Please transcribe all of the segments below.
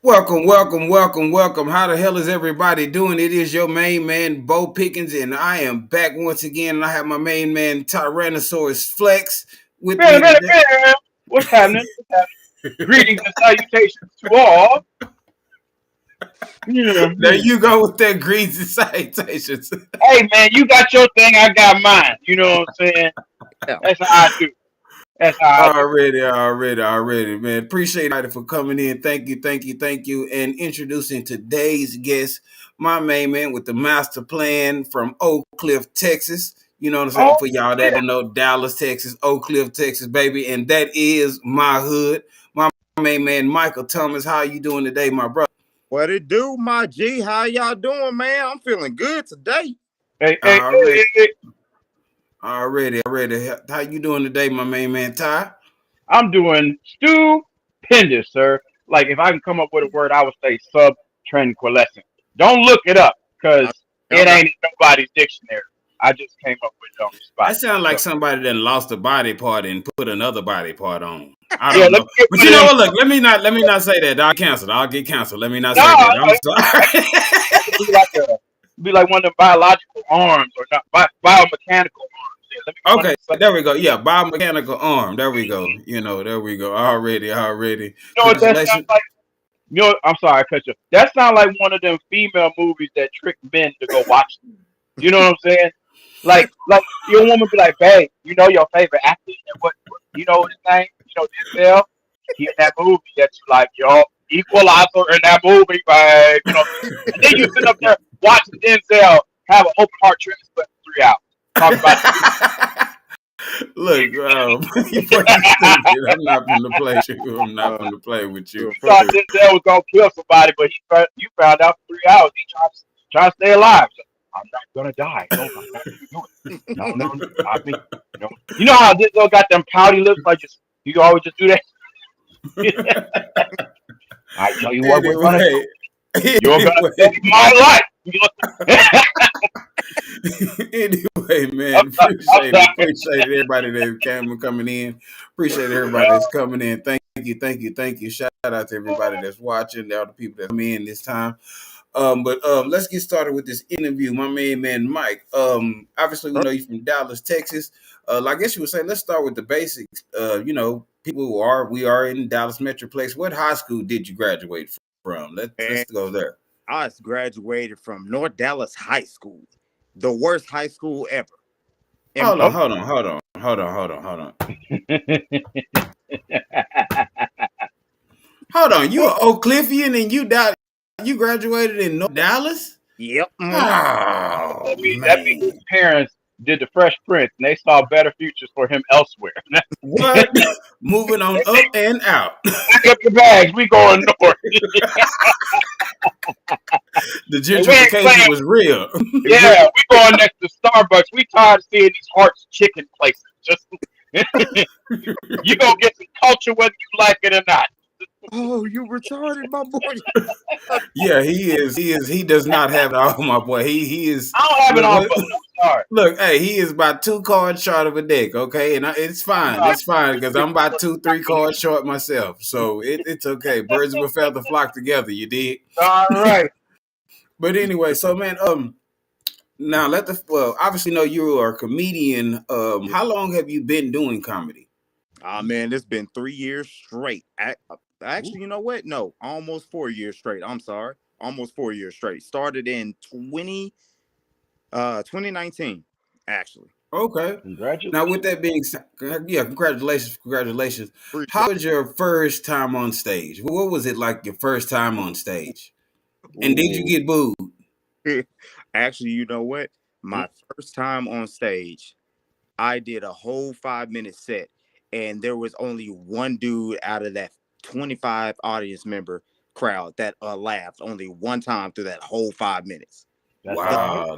Welcome, welcome, welcome, welcome. How the hell is everybody doing? It is your main man, Bo Pickens, and I am back once again. And I have my main man, Tyrannosaurus Flex, with Very, me very, today. very. What's happening? What's happening? Greetings and salutations to all. Yeah. There you go with that greens and salutations. Hey, man, you got your thing, I got mine. You know what I'm saying? Yeah. That's how I do. That's how I do. Already, man. Appreciate it for coming in. Thank you, thank you, thank you. And introducing today's guest, my main man with the master plan from Oak Cliff, Texas. You know what I'm saying? Oh, For y'all that yeah. don't know, Dallas, Texas, Oak Cliff, Texas, baby. And that is my hood. My main man, Michael Thomas. How you doing today, my brother? What it do, my G? How y'all doing, man? I'm feeling good today. Hey, hey, hey, Already, hey, hey. already. How you doing today, my main man, Ty? I'm doing stupendous, sir. Like, if I can come up with a word, I would say subtranquilescent. Don't look it up, because I, it I'm not. ain't in nobody's dictionary. I just came up with it on the spot. That sounds like So, somebody that lost a body part and put another body part on. I yeah, don't let know, me get but one you of know them. what? Look, let me not say that. I'll cancel. I'll get canceled. Let me not No, say that. I'm that sorry. could be like one of the biological arms or not biomechanical arms. Yeah, let me get one of Okay, them. there we go. Yeah, biomechanical arm. There we go. There we go. Already. You know what that sounds Congratulations. like? You know, I'm sorry, I cut you. That sounds like one of them female movies that trick men to go watch. You know what I'm saying? Like your woman be like, "Babe, you know your favorite actor? And what you know his name? You know Denzel? He in that movie that you like, yo, Equalizer in that movie, babe. You know, and then you sit up there watching Denzel have an open heart transplant for 3 hours, talking about Look, you fucking stupid. I'm not gonna play with you. I'm not Uh, gonna play with you. you're you thought first. Denzel was gonna kill somebody, but you found out for 3 hours he trying to stay alive. So, I'm not gonna die. No, I'm not gonna do it. No. I think you know how Denzel got them pouty lips, like just you always just do that. I tell you what we're gonna do. Anyway, You're gonna anyway, save my life. anyway, I'm man, sorry. I'm appreciate it. sorry. Appreciate everybody that came and coming in. Appreciate everybody that's coming in. Thank you. Shout out to everybody that's watching, all the people that come in this time. But let's get started with this interview. My main man, Mike. Obviously, we know you from Dallas, Texas. I guess you would say, let's start with the basics. People we are in Dallas Metroplex. What high school did you graduate from? Let's And go there. I graduated from North Dallas High School, the worst high school ever. And Hold on, Oh. hold on, hold on, hold on, hold on, hold on. Hold on. You an Oak Cliffian and you graduated in North Dallas? yep, Oh That means his man. parents did the Fresh Prince, and they saw better futures for him elsewhere. What? Moving on up and out. Pack up your bags. We going north. The And we ain't gentrification playing. was real. Yeah, we going next to Starbucks. We tired of seeing these Hearts chicken places. Just you gonna get some culture whether you like it or not. oh, you retarded, my boy. Yeah, he is. He does not have it all, my boy. He is. I don't have it Look, all, look, but I'm sorry. look. Hey, he is about 2 cards short of a deck. Okay, and it's I'm fine. sorry. It's fine because I'm about 2, 3 cards short myself. So it's okay. Birds of a feather flock together. You did. All right. But anyway, so man, now obviously know you are a comedian. How long have you been doing comedy? Ah, man, it's been 3 years straight. Ooh. Actually, you know what? No, almost 4 years straight. I'm sorry. Almost 4 years straight. Started in 2019, actually. Okay. Now, with Congratulations. that being said, yeah, congratulations. Appreciate How was your first time on stage? What was it like your first time on stage? it. And did you Ooh. get booed? Actually, you know what? Mm. My first time on stage, I did a whole 5 minute set, and there was only one dude out of that 25 audience member crowd that laughed only one time through that whole 5 minutes. That's it. Wow,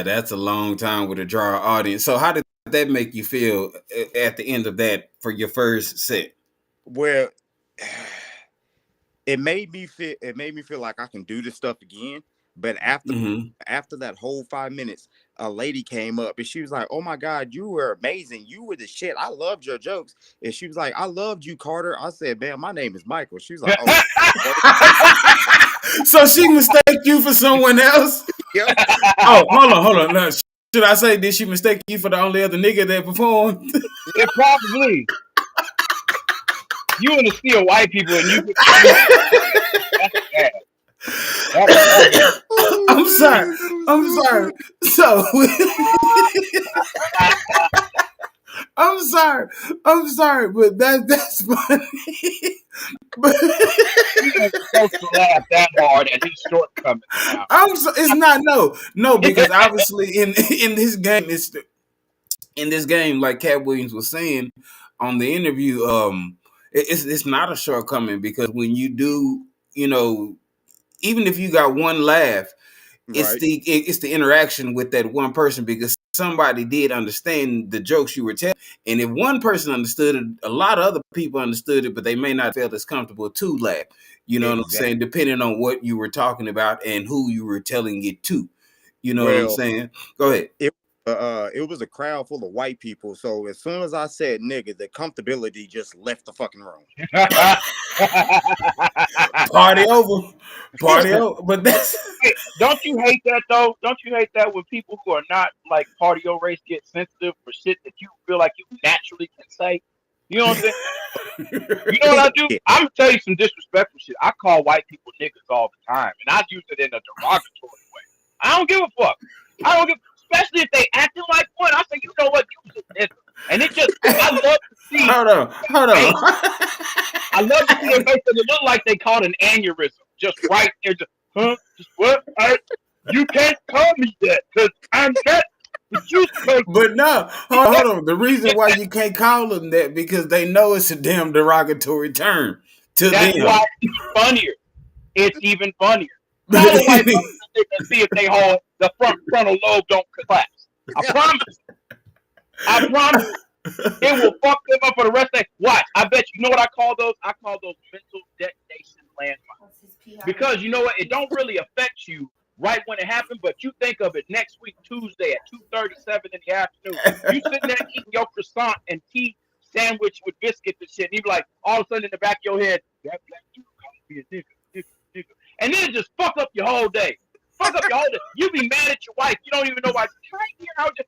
that's a long time with a draw audience. So how did that make you feel at the end of that for your first set? Well, it made me feel like I can do this stuff again. But Mm-hmm. after that whole 5 minutes, a lady came up and she was like, "Oh my God, you were amazing. You were the shit. I loved your jokes." And she was like, "I loved you, Carter." I said, "Man, my name is Michael." She was like, "Oh." So she mistake you for someone else? Yep. Oh, hold on. No, should I say did she mistake you for the only other nigga that performed? Yeah, probably. You want to steal white people and you get the that's bad. That's so bad. I'm sorry. I'm sorry. So I'm sorry. I'm sorry, but that's funny. But You ain't supposed to laugh that hard at his shortcomings now. it's not no because obviously in this game in this game like Cat Williams was saying on the interview it's not a shortcoming because when you do even if you got one laugh Right. it's the interaction with that one person because somebody did understand the jokes you were telling, and if one person understood it, a lot of other people understood it, but they may not feel as comfortable to laugh. You know what I'm Exactly. saying? Depending on what you were talking about and who you were telling it to. You know what I'm Well, saying? Go ahead. it was a crowd full of white people. So as soon as I said nigga, the comfortability just left the fucking room. Party over. Party over. But that's Hey, don't you hate that though? Don't you hate that when people who are not like part of your race get sensitive for shit that you feel like you naturally can say? You know what I'm saying? You know what I do? Yeah. I'm gonna tell you some disrespectful shit. I call white people niggas all the time, and I use it in a derogatory way. I don't give a fuck. I don't give, especially if they acting like one. I say, you know what, you just nigga, and it just, I love to see hold on. Hold face. on. I love to see their face because it look like they caught an aneurysm, just right there. Just, huh? Just what? You can't call me that because I'm not the juice person. But no, hold on. The reason why you can't call them that because they know it's a damn derogatory term to That's them. why it's funnier. It's even funnier. Call a white person and see if they hold the frontal lobe don't collapse. I promise. I promise. It will fuck them up for the rest of their watch. I bet you know what I call those? I call those mental detonation landmines. Because you know what? It don't really affect you right when it happened, but you think of it next week, Tuesday at 2:37 in the afternoon. You sitting there eating your croissant and tea sandwich with biscuits and shit, and you be like, all of a sudden in the back of your head, that black dude called me a nigga. And then it just fuck up your whole day. Fuck up your whole day. You be mad at your wife. You don't even know why.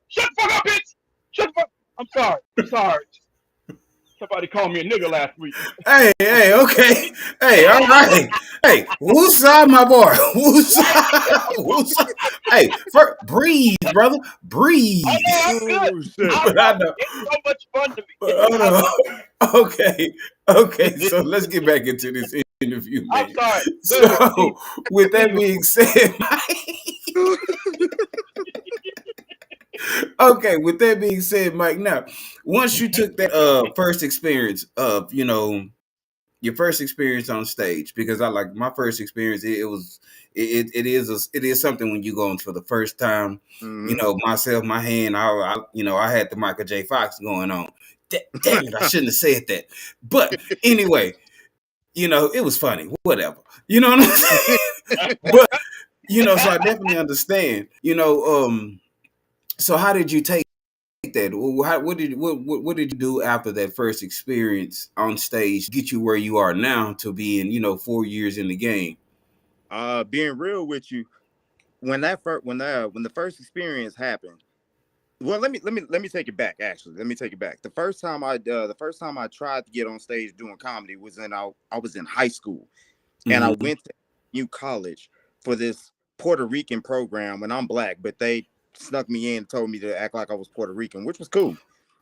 Shut the fuck up, bitch. Shut the fuck up. I'm sorry. Somebody called me a nigga last week. Hey, okay. Hey, all right. Hey, woosah, my boy. Woosah. Hey, breathe, brother. Breathe. Oh no, I'm good. Oh shit. I But love I it. know. It's so much fun to But me. I know. Okay. So let's get back into this interview, I'm man. sorry. Go ahead. So with that being said, okay, with that being said, Mike, now once you took that first experience of, your first experience on stage, because I like my first experience, it is something when you go on for the first time, Mhm. myself, my hand, I had the Michael J. Fox going on. Damn it, I shouldn't have said that. But anyway, it was funny, whatever. You know what I'm saying? But, so I definitely understand, so how did you take that? What did you do after that first experience on stage to get you where you are now to being 4 years in the game? Being real with you, when the first experience happened. Well, let me take it back. Actually, let me take it back. The first time I tried to get on stage doing comedy was I was in high school, and I Mm-hmm. went to new college for this Puerto Rican program. And I'm black, but they snuck me in and told me to act like I was Puerto Rican, which was cool.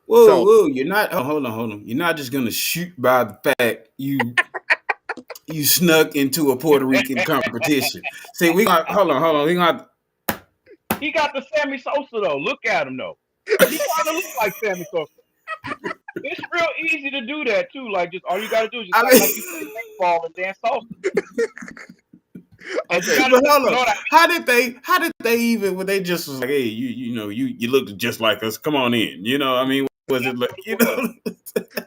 So Whoa, you're not. Oh, hold on. You're not just gonna shoot by the fact you snuck into a Puerto Rican competition. See, we got hold on. We got He got the Sammy Sosa though. Look at him though. He kind of looks like Sammy Sosa. It's real easy to do that too. Like just all you gotta do is just I act like you mean, play baseball and dance salsa. And you Okay, gotta but hold you know up. what I How did they even when they just was like, hey, you look just like us. Come on in. I mean, was mean? it That's like what it was.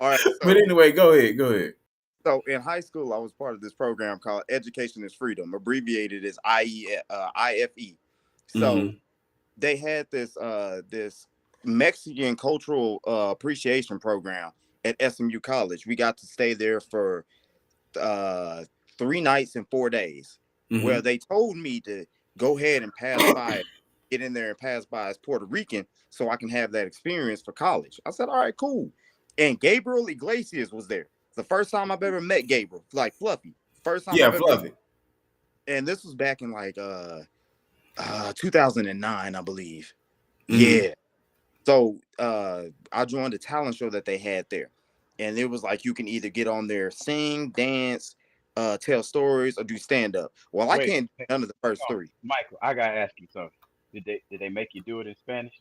all right. but anyway, go ahead. Go ahead. So in high school, I was part of this program called Education is Freedom, abbreviated as IFE. So Mm-hmm. they had this Mexican cultural appreciation program at SMU College. We got to stay there for uh 3 nights and 4 days, where Mm-hmm. they told me to go ahead and pass by, get in there and pass by as Puerto Rican so I can have that experience for college. I said, all right, cool. And Gabriel Iglesias was there. The first time I've ever met Gabriel, like Fluffy. First time Yeah, I've ever met, Fluffy. and this was back in like 2009, I believe. Mm-hmm. Yeah. So I joined a talent show that they had there. And it was like you can either get on there, sing, dance, tell stories, or do stand-up. Well, I Wait, can't do hey, none of the first no, three. Michael, I gotta ask you something. Did they make you do it in Spanish?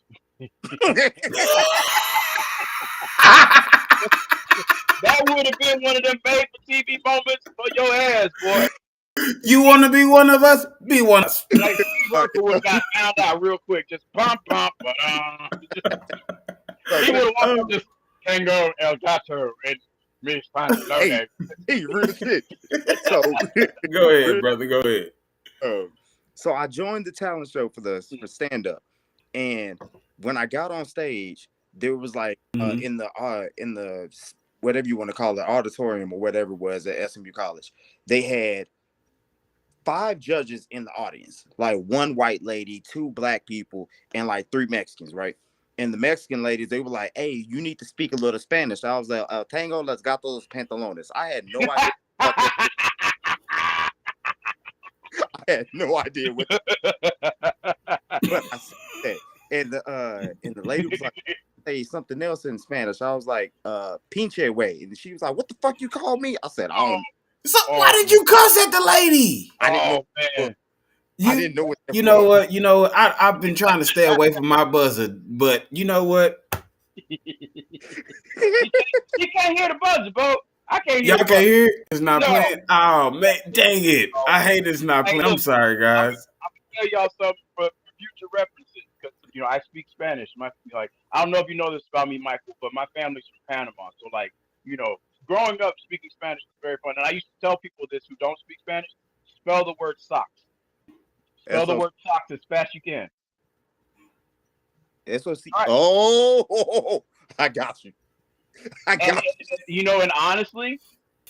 That would have been one of them made for TV moments for your ass, boy. You want to be one of us? Be one of us. Like Steve All Urkel would right, have got found out real quick. Just pump, pump, so he would check. have walked up just Tango El Gato and Miss Hey, Pantalone. hey, real shit. So, Go ahead, real, brother. Go ahead. um, so I joined the talent show for stand-up, and when I got on stage, there was like Mm-hmm. in the whatever you want to call it, auditorium or whatever it was at SMU College, they had 5 judges in the audience, like one white lady, 2 black people, and like 3 Mexicans, right? And the Mexican ladies, they were like, "Hey, you need to speak a little Spanish." I was like, "Tango, las gatos pantalones." I had no idea what that. I had no idea what that, but I said that, and the lady was like, "Say something else in Spanish." I was like, "Pinche way," and she was like, "What the fuck you call me?" I said, "I oh, don't. So why oh, did you cuss at the lady? I didn't know. oh man. I You didn't know what that you know was." what? I've been trying to stay away from my buzzer, but you know what? You can't hear the buzzer, bro. I can't hear Y'all the can't buzzer. hear it? It's not No. playing. Oh man, dang it! I hate it's not Hey, playing. I'm look, sorry, I'm guys. gonna tell y'all something for future references because I speak Spanish. I don't know if you know this about me, Michael, but my family's from Panama, so growing up speaking Spanish is very fun. And I used to tell people this who don't speak Spanish: spell the word socks. Spell S the O word socks as fast as you can. SOC. All right. Oh, I got you. I And, got and honestly,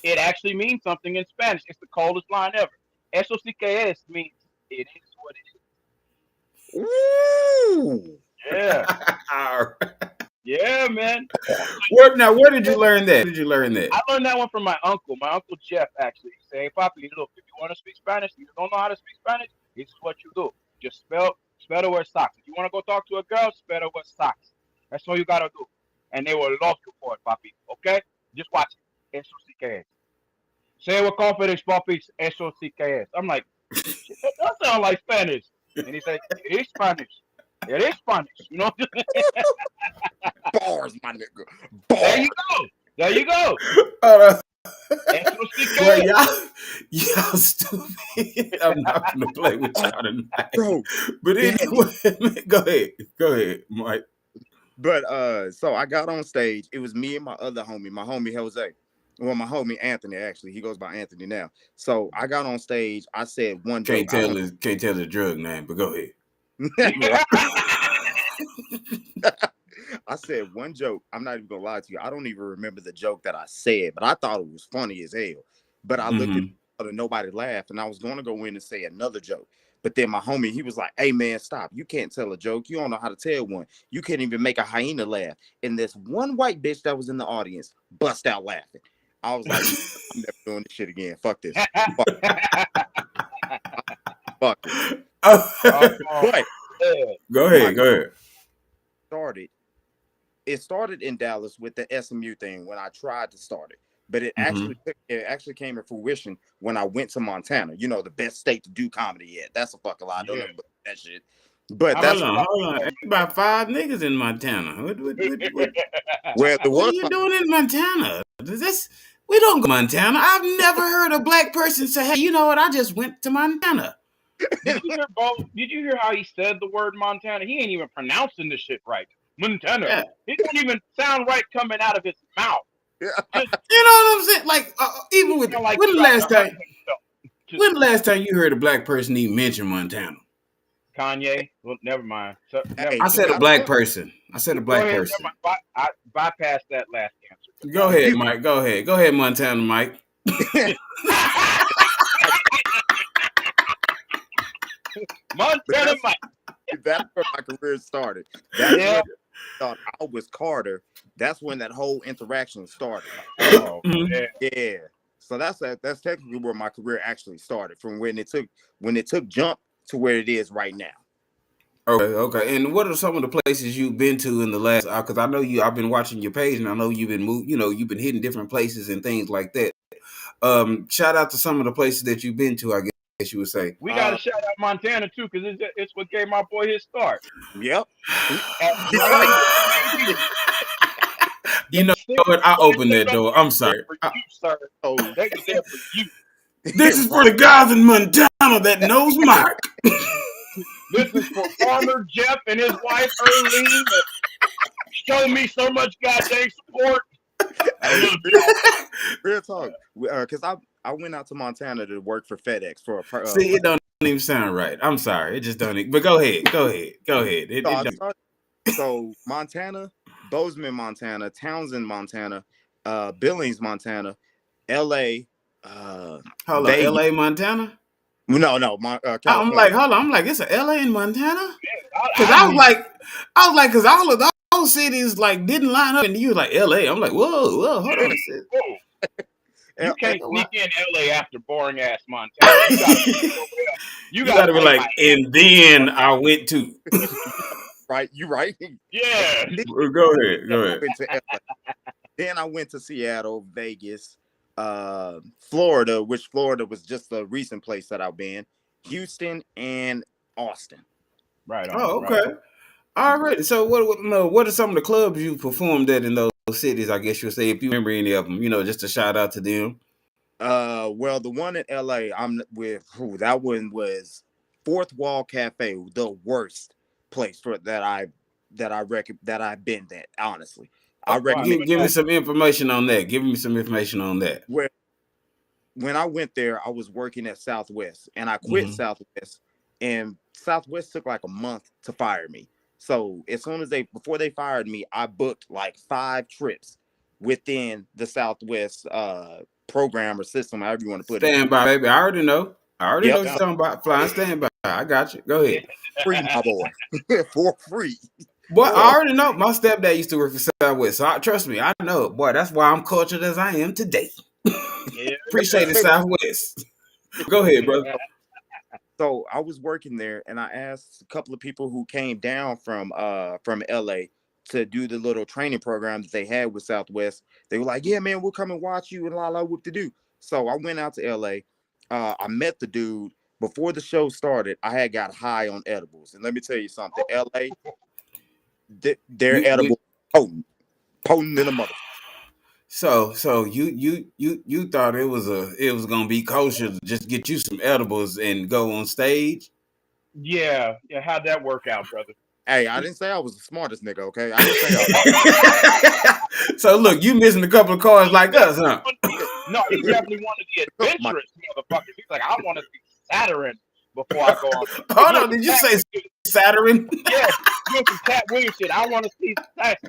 it actually means something in Spanish. It's the coldest line ever. Eso sí que es means it is what it you. Ooh. is. Yeah. Yeah, man. Where did you learn that? Where did you learn that? I learned that one from my uncle. My uncle Jeff actually. He said, "Hey, Papi, look, if you want to speak Spanish, you don't know how to speak Spanish. This is what you do. Just spell the word socks. If you want to go talk to a girl, spell the word socks. That's all you gotta do, and they will love you for it, Papi. Okay? Just watch it. Eso sí que es. Say it with confidence, Papi. Eso sí que es. I'm like, shit, that does sound like Spanish. And he said, it is Spanish. It is Spanish. Bars, my nigga. There you Bars. go. There you go. Uh, Eso sí que well, es. y'all stupid. I'm not gonna play with Oh, y'all tonight. bro. But That anyway, go ahead, Mike. but so I got on stage. It was me and my homie Jose. Well, my homie Anthony, actually. He goes by Anthony now. So I got on stage. I said one joke. Can't tell the drug name, but go ahead. Right. I said one joke. I'm not even gonna lie to you. I don't even remember the joke that I said, but I thought it was funny as hell. But I looked at Mm-hmm. and nobody laughed, and I was going to go in and say another joke. But then my homie, he was like, "Hey man, stop! You can't tell a joke. You don't know how to tell one. You can't even make a hyena laugh." And this one white bitch that was in the audience bust out laughing. I was like, "I'm never doing this shit again. Fuck this. Fuck, fuck it." Oh, But yeah. Go my ahead. Go ahead. started it started in Dallas with the SMU thing when I tried to start it, but Mm-hmm. it actually came to fruition when I went to Montana. You know, the best state to do comedy at. That's a fucking lie. Don't Yeah. ever believe that shit. But How many that's Hold on. It's about 5 niggas in Montana. well, the What are was you doing in Montana? We don't go to Montana. I've never heard a black person say, "Hey, you know what? I just went to Montana." Did you hear Bo? Did you hear how he said the word Montana? He ain't even pronouncing the shit right. Montana. Yeah. It don't even sound right coming out of his mouth. Just You know what I'm saying? Like, even with sound like when he the about last to hurt time, himself. Just when the last time you heard a black person even mention Montana? Kanye. Well, never mind. So, never hey, I mind. said a I black tell person. I said a Go black ahead. Never person. mind. I bypass that last answer. Go ahead, Mike. Go ahead. Go ahead, Montana Mike. you, but Montana Mike. that's where my career started. That's Yeah. where I thought I was Carter. That's when that whole interaction started. Oh Mhm. yeah. Yeah. So that's technically where my career actually started, from when it took jump to where it is right now. Okay, okay. And what are some of the places you've been to in the last? Because I know you. I've been watching your page, and I know you've been you've been hitting different places and things like that. Shout out to some of the places that you've been to. I guess you would say. We got to shout out Montana too, because it's what gave my boy his start. Yep. At You're right. 19, You them know six what? I boys opened that up door. there I'm there sorry. for you, sir. So They was there for you. This is for the guys in Montana that knows Mark. This is for Farmer Jeff and his wife Earlene that show me so much goddamn support. I hey, love y'all. real talk. Because I went out to Montana to work for FedEx for See, it don't even sound right. I'm sorry. It just don't. But go ahead. Go ahead. Go ahead. so, It I don't. started, so Montana, Bozeman, Montana, Townsend, Montana, Billings, Montana, LA, Hold on. Vegas. L.A., Montana. No, I'm California. like, hold on. I'm like, it's a L.A. in Montana. Because I knew because all of those cities like didn't line up, and you were like L.A. I'm like, whoa, hold on. whoa, you can't LA, sneak in LA after boring ass Montana. You gotta be somewhere else. You You gotta got to be say like, and then I went to. right? You right. yeah. Go ahead. Go ahead. Went to LA. Then I went to Seattle, Vegas, Florida, which Florida was just a recent place that I've been, Houston, and Austin. Right on. Oh, Right on. okay. All right. So what are some of the clubs you performed at in those cities? I guess you'll say if you remember any of them. Just a shout out to them. Well, the one in LA, I'm with who that one was Fourth Wall Cafe, the worst place for that I've been at, honestly. I Why? recommend Give me some information on that. Give me some information on that. where when I went there, I was working at Southwest and I quit Mm-hmm. Southwest, and Southwest took like a month to fire me. So as soon as before they fired me, I booked like 5 trips within the Southwest program or system, however you want to put it. Stand by, baby. I already know. I already know Yep, what you're talking about. Flying standby. I got you. Go ahead. free, my boy, for free. Boy, I Oh, already know. My stepdad used to work for Southwest. So trust me, I know. Boy, that's why I'm cultured as I am today. Yeah. Appreciate it, Southwest. Go ahead, brother. so I was working there, and I asked a couple of people who came down from LA to do the little training program that they had with Southwest. They were like, "Yeah, man, we'll come and watch you and la what to do." So I went out to LA. I met the dude before the show started. I had got high on edibles, and let me tell you something, LA, their You edible potent in a mother. so you thought it was gonna be kosher to just get you some edibles and go on stage? Yeah. Yeah. How'd that work out, brother? Hey, I didn't say I was the smartest nigga, okay? I didn't say So look, you missing a couple of cars like us, huh? No, he definitely wanted the my adventurous motherfuckers. He's like, I want to see Saturn before I go on. Hold on, did you say Saturn? Yeah, doing some Cat Williams shit. I want to see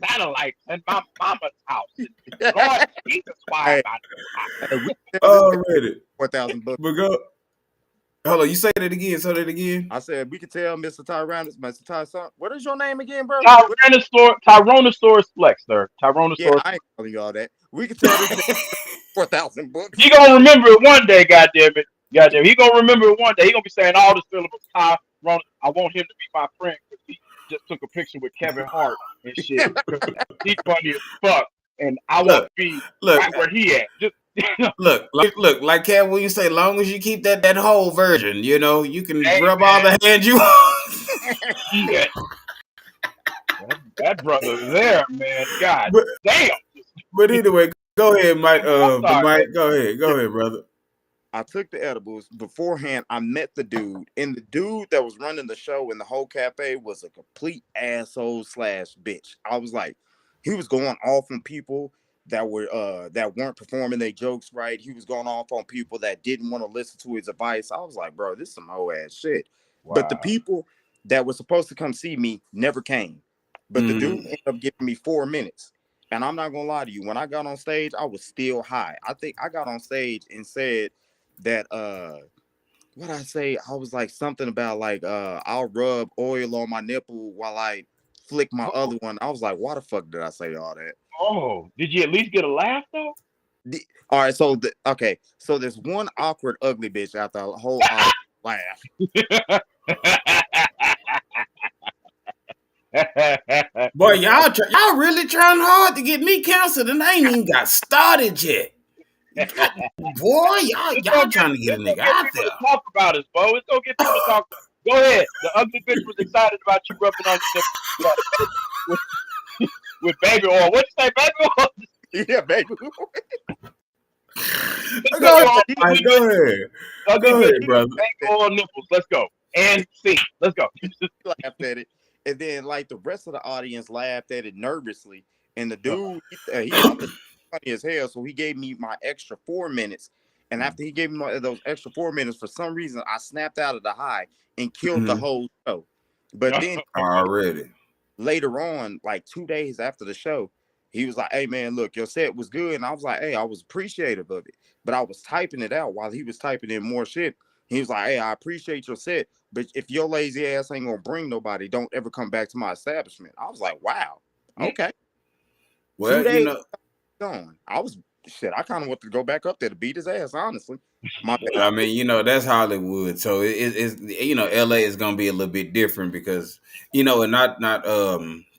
satellites in my mama's house. Lord Jesus, why Hey, am I? hey, we Already. $4,000. But go. Hold on, you say that again. Say that again. I said we could tell Mr. Tyrannus, Mr. Tyson. What is your name again, bro? Tyrannosaurus Flex, sir. Yeah, Tyrannosaurus. I ain't telling you all that. We could tell this nigga $4,000. He gonna remember it one day, goddamn it. Goddamn, he gonna remember it one day. He gonna be saying all the syllables. Tyrone. I want him to be my friend because he just took a picture with Kevin Hart and shit. He's funny as fuck, and I want to be Look, right where he at. Just look, like Cat, when you say, long as you keep that whole version, you can hey, rub all man. the hands you want. Shit. That brother there, man. God but damn. but anyway, go ahead, Mike. I'm sorry, Mike, go ahead, brother. I took the edibles beforehand. I met the dude, and the dude that was running the show in the whole cafe was a complete asshole slash bitch. I was like, he was going off on people that weren't performing their jokes right. He was going off on people that didn't want to listen to his advice. I was like, bro, this is some whole ass shit. But the Wow. people that were supposed to come see me never came. But the dude ended up giving me 4 minutes. And I'm not gonna lie to you, when I got on stage, I was still high. I think I got on stage and said that what I say, I was like something about like I'll rub oil on my nipple while I flick my Oh, other one. I was like, why the fuck did I say all that? oh, did you at least get a laugh though? All right, so okay, so there's one awkward ugly bitch after a whole audience laugh. Boy, y'all really trying hard to get me canceled, and I ain't even got started yet. Boy, y'all trying to get a It's gonna nigga get out people there. to talk about us, Bo. It's gonna get people to talk. Go ahead. The ugly bitch was excited about you rubbing on your nipple with baby oil. What'd you say, baby oil? Yeah, baby. Go ahead, Mike. Go ahead. Ugly Go bitch ahead, with brother. baby oil nipples. Let's go. And see. Let's go. Laughed at it, and then like the rest of the audience laughed at it nervously. And the dude, he thought that funny as hell, so he gave me my extra 4 minutes. And after he gave me those extra 4 minutes, for some reason, I snapped out of the high and killed the whole show. But then Already. later on, like 2 days after the show, he was like, "Hey man, look, your set was good." And I was like, "Hey, I was appreciative of it." But I was typing it out while he was typing in more shit. He was like, "Hey, I appreciate your set, but if your lazy ass ain't gonna bring nobody, don't ever come back to my establishment." I was like, "Wow, okay." two Well, days gone. I was shit. I kind of want to go back up there to beat his ass. Honestly, my well, I mean, that's Hollywood, so it's LA is gonna be a little bit different because and not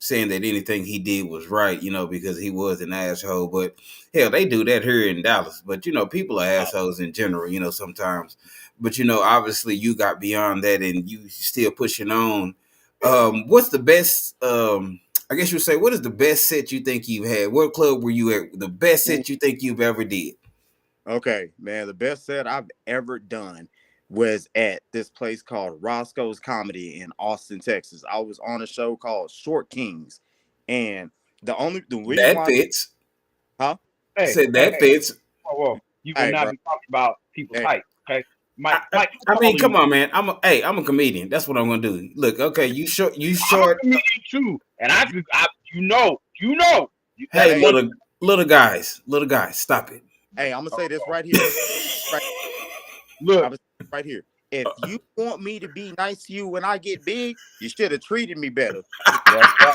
saying that anything he did was right, because he was an asshole, but hell, they do that here in Dallas. But people are assholes in general, sometimes. But obviously, you got beyond that, and you still pushing on. What's the best? I guess you would say, what is the best set you think you've had? What club were you at? The best set you think you've ever did? Okay, man, the best set I've ever done was at this place called Roscoe's Comedy in Austin, Texas. I was on a show called Short Kings, and the reason That why, fits. huh? Hey, Said hey, that hey. fits. Whoa. You will Hey, not bro. be talking about people's Hey, height, okay? I, I, Mike, I how tall mean, are you? come on, man. I'm a comedian. That's what I'm gonna do. Look, okay, you short. I'm a comedian too, and I that's Hey, hey, one. little guys, stop it. hey, I'm gonna say this right here. Right, Look, I'm gonna say this right here. If you want me to be nice to you when I get big, you should have treated me better. that's right.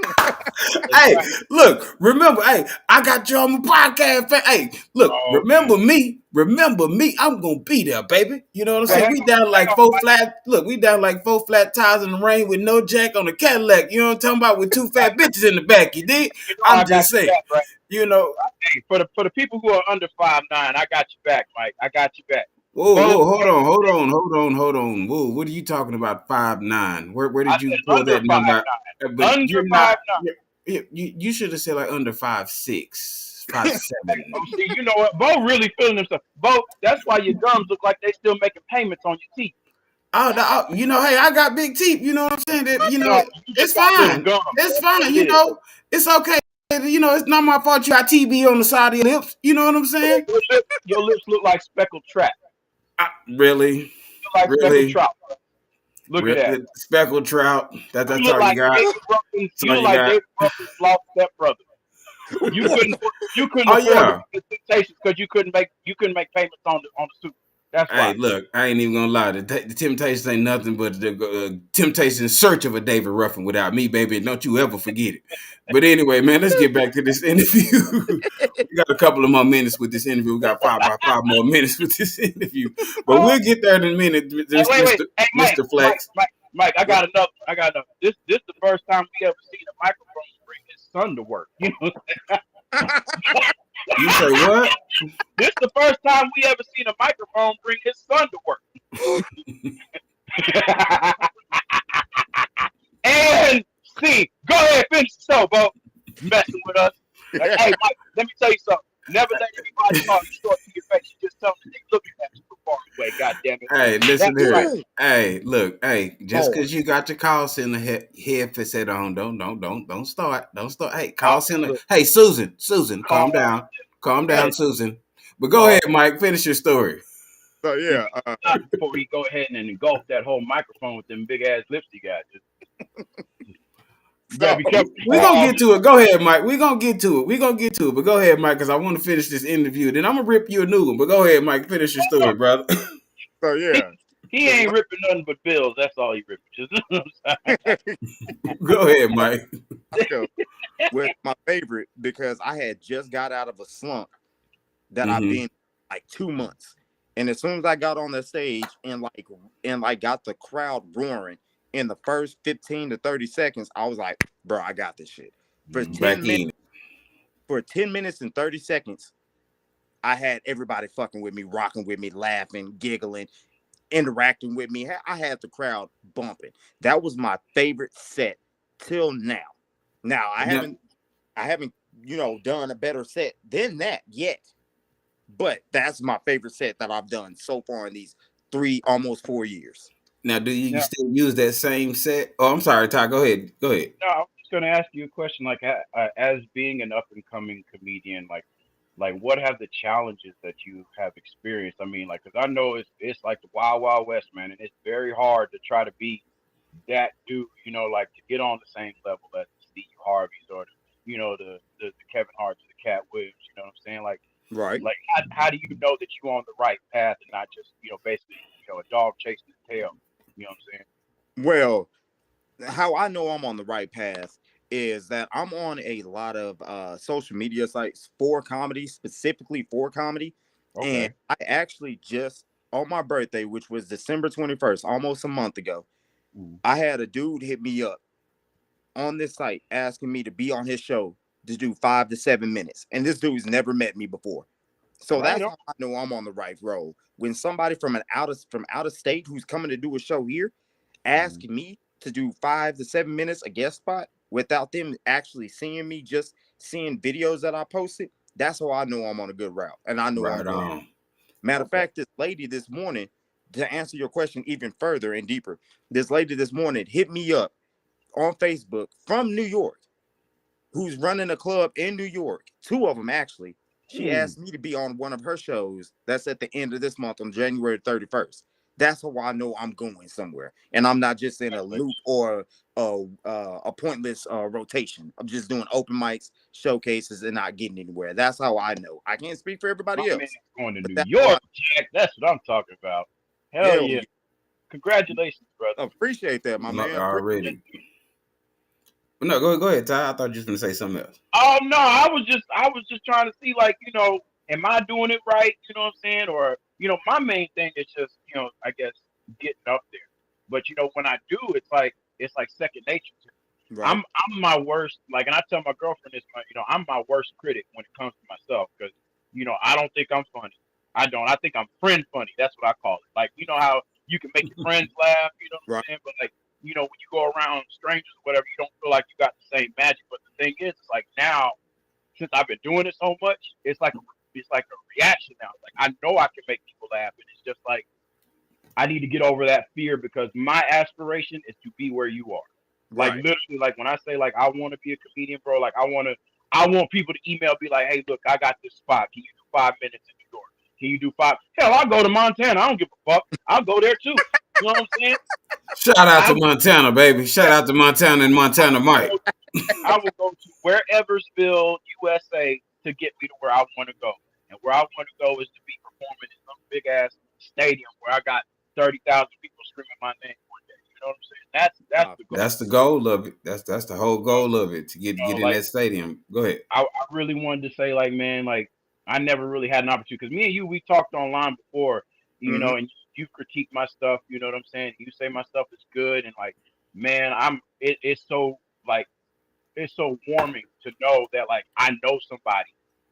That's Hey, right. look, remember, hey, I got you on my podcast. Hey, look, Oh remember man. me. Remember me. I'm gonna be there, baby. You know what I'm Well, saying? We down hang like on, four Mike. flat. Look, we down like four flat tires in the rain with no jack on the Cadillac. You know what I'm talking about? With two fat bitches in the back. You did? You know I I'm got just you saying. back, right? You know. Hey, for the people who are under 5'9", I got you back, Mike. I got you back. Whoa, Bo, hold on. Whoa, what are you talking about? 5'9"? Where I did you said pull under that five number out? nine. But Under you're not. 5'9". You should have said like under 5'6", 5'7". Oh, see, you know what? Bo really feeling himself. Bo, that's why your gums look like they still making payments on your teeth. Oh, hey, I got big teeth. You know what I'm saying? That, No, you it's just got little fine. gums. It's That's what fine. it is. It's okay. It's not my fault you got TB on the side of your lips. You know what I'm saying? Your lips look like speckled trout. Really, You like speckled really, trout. Look at that. speckled trout. You That's look all you like got. David Ruffin. That's You all look you like got. David Ruffin's lost stepbrother. You couldn't Oh afford yeah. the Temptations because you couldn't make payments on the suit. That's why. Hey, look, I ain't even gonna lie. The Temptations ain't nothing but the Temptations in search of a David Ruffin without me, baby. Don't you ever forget it. But anyway, man, let's get back to this interview. We got a couple of more minutes with this interview. We got about 5 more minutes with this interview. But we'll get there in a minute, Wait. Hey, Mr. Flex. Mike. I got another. This the first time we ever seen a microphone bring his son to work. You know. You say what? This the first time we ever seen a microphone bring his son to work. so, bro? Messing with us. Like, hey, Mike, let me tell you something. Never let anybody call you short to your face. You just tell them they looking at you too far away. God damn it. Hey, listen That's here. right. Hey, look. Hey, just Lord. because you got your call center headset on, don't start. Don't start. Hey, Oh, call center. look, Hey, Susan, calm calm down. Calm down. down, Susan. But go Calm ahead, Mike. Finish your story. So down. yeah, Before he go ahead and engulf that whole microphone with them big ass lips he got. You gotta so be careful We're before gonna all get this. to it. Go ahead, Mike. We're gonna get to it. We're gonna get to it. But go ahead, Mike, because I want to finish this interview. Then I'm gonna rip you a new one. But go ahead, Mike. Finish your No, story, brother. so he, yeah. he The ain't ripping nothing but bills. That's all he ripping. Just, you know what I'm saying? Go ahead, Mike. show was my favorite because I had just got out of a slump that I've Mm-hmm. been like 2 months. And as soon as I got on the stage and got the crowd roaring in the first 15 to 30 seconds, I was like, bro, I got this shit. For Back 10 minutes, in. for 10 minutes and 30 seconds, I had everybody fucking with me, rocking with me, laughing, giggling, interacting with me. I had the crowd bumping. That was my favorite set till now. Now Now, I haven't, done a better set than that yet. But that's my favorite set that I've done so far in these almost 4 years. now, do you Now, still use that same set? Oh, I'm sorry, Ty. Go ahead. Go ahead. no, I was just gonna ask you a question. Like, as being an up and coming comedian, like what have the challenges that you have experienced? I mean, like, cause I know it's like the wild wild west, man, and it's very hard to try to be that dude. You know, like to get on the same level as the Steve Harveys or the Kevin Hart's or the Cat Williams. You know what I'm saying? Right. Like how do you know that you're on the right path and not just basically a dog chasing his tail? You know what I'm saying? Well, how I know I'm on the right path is that I'm on a lot of social media sites for comedy, specifically for comedy. And Okay. I actually just on my birthday, which was December 21st, almost a month ago, Mm. I had a dude hit me up on this site asking me to be on his show to do 5 to 7 minutes. And this dude's never met me before. So Right that's on. how I know I'm on the right road. When somebody from out of state who's coming to do a show here Mm. asking me to do 5 to 7 minutes a guest spot without them actually seeing me, just seeing videos that I posted, that's how I know I'm on a good route. And I know I'm Right going. on. Matter of Okay. fact, this lady this morning, to answer your question even further and deeper, this lady this morning hit me up on Facebook from New York, who's running a club in New York, two of them actually. She Mm. asked me to be on one of her shows that's at the end of this month on January 31st. That's how I know I'm going somewhere. And I'm not just in a loop or a pointless rotation. I'm just doing open mics, showcases, and not getting anywhere. That's how I know. I can't speak for My everybody man else, is going to but New that's how I York, Jack. That's what I'm talking about. Hell hell yeah. yeah. Congratulations, brother. Appreciate that, my Not man. already. But no, go ahead, Ty. I thought you was gonna say something else. Oh no, I was just trying to see, like, am I doing it right? You know what I'm saying? Or, my main thing is just, I guess getting up there. But when I do, it's like second nature to me. Right, I'm my worst, like, and I tell my girlfriend this, I'm my worst critic when it comes to myself because I don't think I'm funny. I don't. I think I'm friend funny. That's what I call it. Like, how you can make your friends laugh. You know what I'm right, saying? But, like, when you go around strangers or whatever, you don't feel like you got the same magic. But the thing is, it's like now, since I've been doing it so much, it's like a reaction now. Like, I know I can make people laugh, and it's just like I need to get over that fear because my aspiration is to be where you are. Like, right. literally, like when I say like I want to be a comedian, bro. Like, I want people to email, be like, hey, look, I got this spot. Can you do 5 minutes in New York? Can you do five? Hell, I'll go to Montana. I don't give a fuck. I'll go there too. You know what I'm saying? Shout out I to will, Montana, baby. Shout out to Montana and I Montana will Mike. go. I will go to whereversville, USA, to get me to where I want to go. And where I want to go is to be performing in some big ass stadium where I got 30,000 people screaming my name one day. You know what I'm saying? That's Uh, the goal. That's the goal of it. That's the whole goal of it to get in Like, that stadium. Go ahead. I really wanted to say, like, man, like, I never really had an opportunity because me and you, we talked online before, mhm. and you critique my stuff. You know what I'm saying? You say my stuff is good, and like, man, it's so, like, it's so warming to know that, like, I know somebody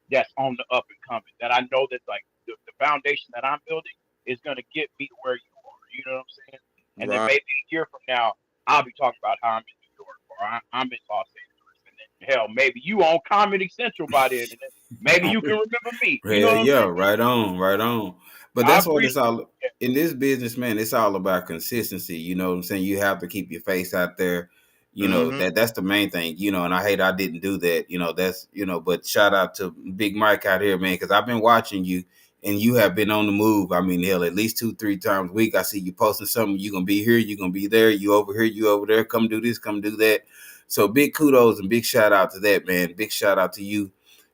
that's on the up and coming. That I know that, like, the foundation that I'm building is gonna get me to where you are. You know what I'm saying? And then Right. maybe a year from now, I'll be talking about how I'm in New York or I'm in Los Angeles, and hell, maybe you on Comedy Central by then, and then maybe you can remember me. You know Hell what I'm yeah, saying? right on, right on. But I that's what it's appreciate all it. in this business, man. It's all about consistency. You know what I'm saying? You have to keep your face out there. You know Mm-hmm. that's the main thing. You know, and I hate I didn't do that. You know that's But shout out to Big Mike out here, man, because I've been watching you, and you have been on the move. I mean, hell, at least 2-3 times a week. I see you posting something. You gonna be here. You gonna be there. You over here. You over there. Come do this. Come do that. So big kudos and big shout out to that, man. Big shout out to you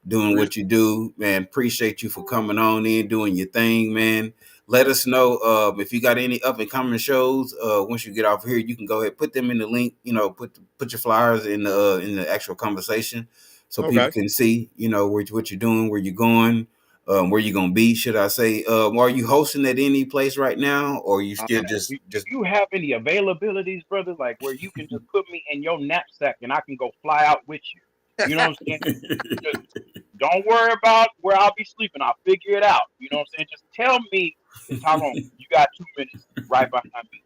doing Appreciate what you do, man. Appreciate you for coming on in, doing your thing, man. Let us know if you got any up and coming shows. Once you get off here, you can go ahead put them in the link. Put your flyers in the actual conversation, so people Okay. can see what you're doing, where you're going, where you're gonna be. Should I say? Are you hosting at any place right now, or are you still Do just you have any availabilities, brother? Like where you can just put me in your knapsack and I can go fly out with you. You know what I'm saying? Just don't worry about where I'll be sleeping. I'll figure it out. You know what I'm saying? Just tell me, Tyrone, you got 2 minutes right behind me.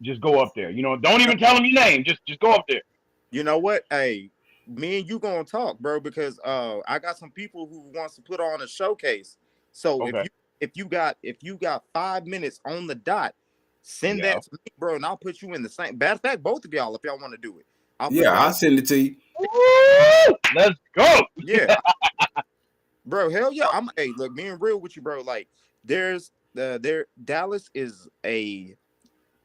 Just go up there. You know, don't even tell them your name. Just go up there. You know what? Hey, me and you gonna talk, bro, because I got some people who wants to put on a showcase. So Okay. if you got 5 minutes on the dot, send Yeah. that to me, bro, and I'll put you in the same. Matter of fact, both of y'all, if y'all want to do it, I'll put yeah, y'all. I'll send it to you. Woo! Let's go. Yeah, bro. Hell yeah. Hey, look, being real with you, bro. Like, Dallas is a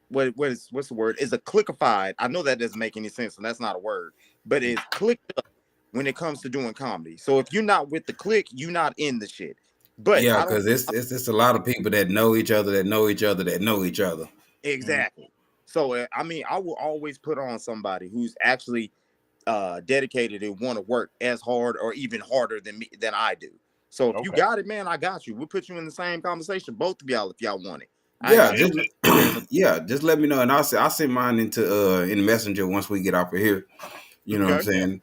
what's the word? Is a clickified. I know that doesn't make any sense, and that's not a word, but it's clicked up when it comes to doing comedy. So if you're not with the click, you're not in the shit. But Yeah, I don't because it's a lot of people that know each other, that know each other, that know each other. exactly. So I mean, I will always put on somebody who's actually dedicated and want to work as hard or even harder than I do. So if you Okay. got it, man, I got you. We'll put you in the same conversation, both of y'all, if y'all want it. I ain't Yeah, got no just there's no yeah, just let me know, and I'll send mine into in the messenger once we get off of here. You know what I'm okay. saying?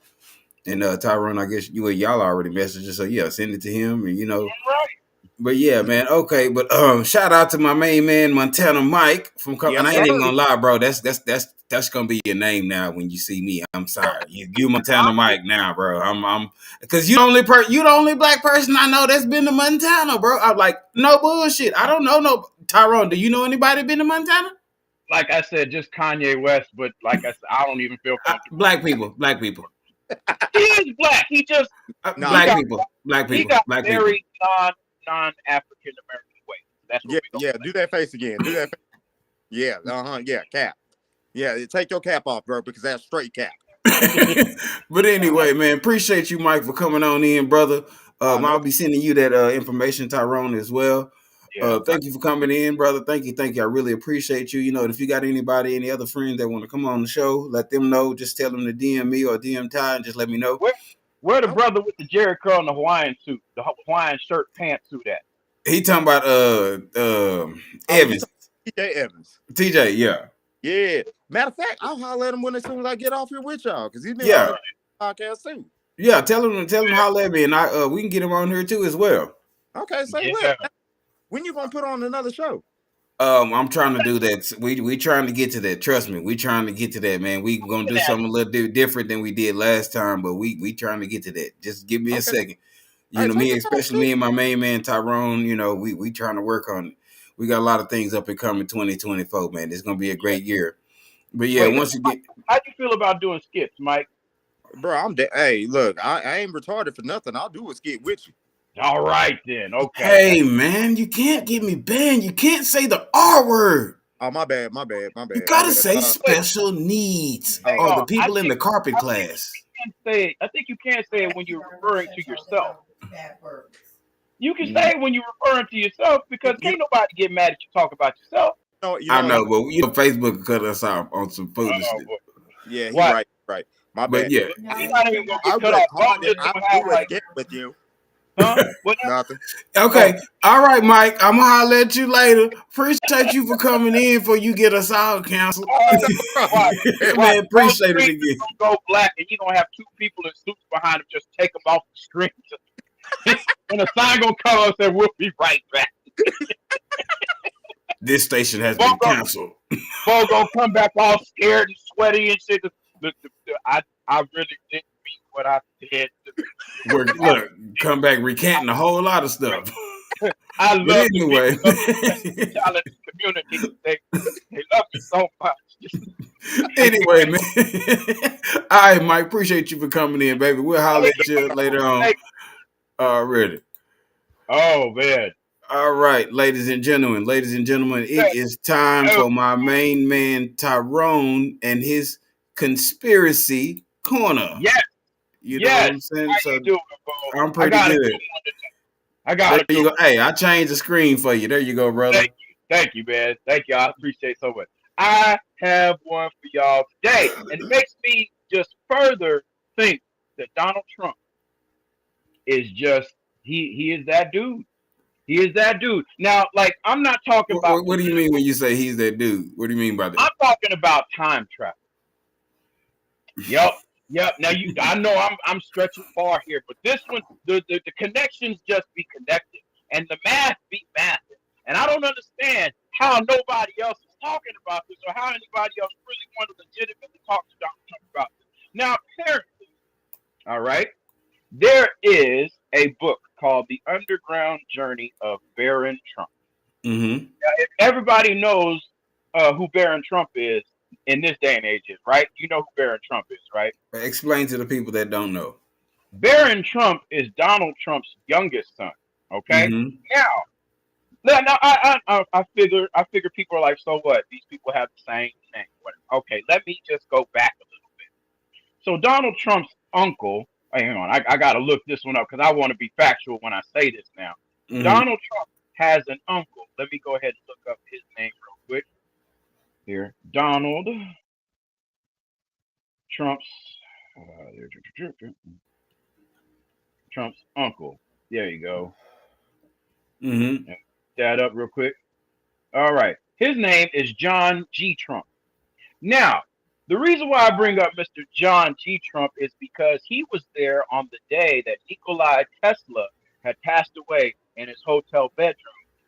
And Tyrone, I guess y'all already messaged us, so yeah, send it to him, and Right. But yeah, man, okay. But shout out to my main man Montana Mike and Yes, I ain't even sir. gonna lie, bro. That's gonna be your name now when you see me. I'm sorry, you Montana I, Mike now, bro. I'm because you the only black person I know that's been to Montana, bro. I'm like, no bullshit. I don't know no Tyrone. Do you know anybody been to Montana? like I said, just Kanye West, but like I said, I don't even feel comfortable. Black people, He is black. Nah, He got black he people, got black people. very non African American ways. That's what yeah, we gonna yeah. say. Do that face again. Do that. Yeah, yeah. Cap. Yeah, take your cap off, bro, because that's straight cap. But anyway, man, appreciate you, Mike, for coming on in, brother. No, I'll be sending you that information, Tyrone, as well. Yeah. Thank you for coming in, brother. Thank you. I really appreciate you. If you got any other friends that want to come on the show, let them know. Just tell them to DM me or DM Ty and just let me know. Where where the oh, brother with the Jerry curl and the Hawaiian suit, the Hawaiian shirt pantsuit at? He talking about you Evans, talking TJ Evans? TJ, yeah. Yeah. Matter of fact, I'll holler at him as soon as I get off here with y'all, because he's been All Yeah. wanting right. to podcast too. Yeah. Tell him holler at me and I we can get him on here too as well. Okay, say Yeah. what? When you gonna put on another show? I'm trying to do that. We trying to get to that. Trust me, we trying to get to that, man. We gonna do something a little different than we did last time, but we trying to get to that. Just give me a Okay. second. All right, take Me, your time, especially too. me and my main man Tyrone. We trying to work on it. We got a lot of things up and coming 2024, man. It's gonna be a Yeah. great year. But yeah, Wait, once you get how you feel about doing skits, Mike? Bro, hey, look, I ain't retarded for nothing. I'll do a skit with you. All right then. Okay. hey man, you can't get me banned. You can't say the R word. Oh, my bad, my bad, my You bad, my gotta bad. say Wait, special needs hang Oh, or the on. people in the carpet class. I think you can say it when you're referring to yourself. You can you say it when you're referring to yourself because can't nobody get mad at you talk about yourself. I I'm know, but Facebook cut us off on some Oh foolishness. boy. yeah, he What? right. My But bad. yeah, He's not even gonna I get cut would off. call Bone it. just I gonna have do a like, skit with you. huh? What now? Nothing. okay. Oh, All right, Mike. I'm gonna holler at you later. Appreciate you for coming in before you get us all canceled. all Oh, right. no problem. Watch, watch. Man, Those appreciate it screens is again. gonna go black, and you're gonna have two people in suits behind him. Just take them off the screen. And the sign gonna come up and say, "We'll be right back." This station has been Bogo, canceled. Bogo come back all scared and sweaty and shit. I really did. what I did. Look, come back recanting a whole lot of stuff. I But love the anyway, people of the Destiny Challenge community. They love me so much. anyway, man. All right, Mike. Appreciate you for coming in, baby. We'll holler at you later on. Thank Already. Oh man. All right, ladies and gentlemen, it is time Oh, for my main man Tyrone and his conspiracy corner. yes, You know what yes. I'm saying? How So you doing, bro? I'm I pretty got a good. good one today. I got There a you good go. one. Hey, I changed the screen for you. There you go, brother. Thank you, man. Thank you. I appreciate so much. I have one for y'all today, and it makes me just further think that Donald Trump is just he is that dude. He is that dude. Now, like I'm not talking about What do you mean when you say he's that dude? What do you mean by that? I'm talking about time travel. Yep. Yep. Now I know I'm stretching far here, but this one the connections just be connected and the math be math. And I don't understand how nobody else is talking about this or how anybody else really want to legitimately talk to Donald Trump about this. Now apparently, all right, there is a book called The Underground Journey of Baron Trump. Mm-hmm. Now, everybody knows who Baron Trump is in this day and age, right? You know who Baron Trump is, right? Explain to the people that don't know. Baron Trump is Donald Trump's youngest son. Okay. Mm-hmm. Now I figure people are like, so what? These people have the same name. Okay, let me just go back a little bit. So Donald Trump's uncle. Hang on, I got to look this one up because I want to be factual when I say this now. Mm-hmm. Donald Trump has an uncle. Let me go ahead and look up his name real quick. Here, Donald Trump's Trump's uncle. There you go. Mm-hmm. That up real quick. All right. His name is John G. Trump. Now, the reason why I bring up Mr. John G. Trump is because he was there on the day that Nikolai Tesla had passed away in his hotel bedroom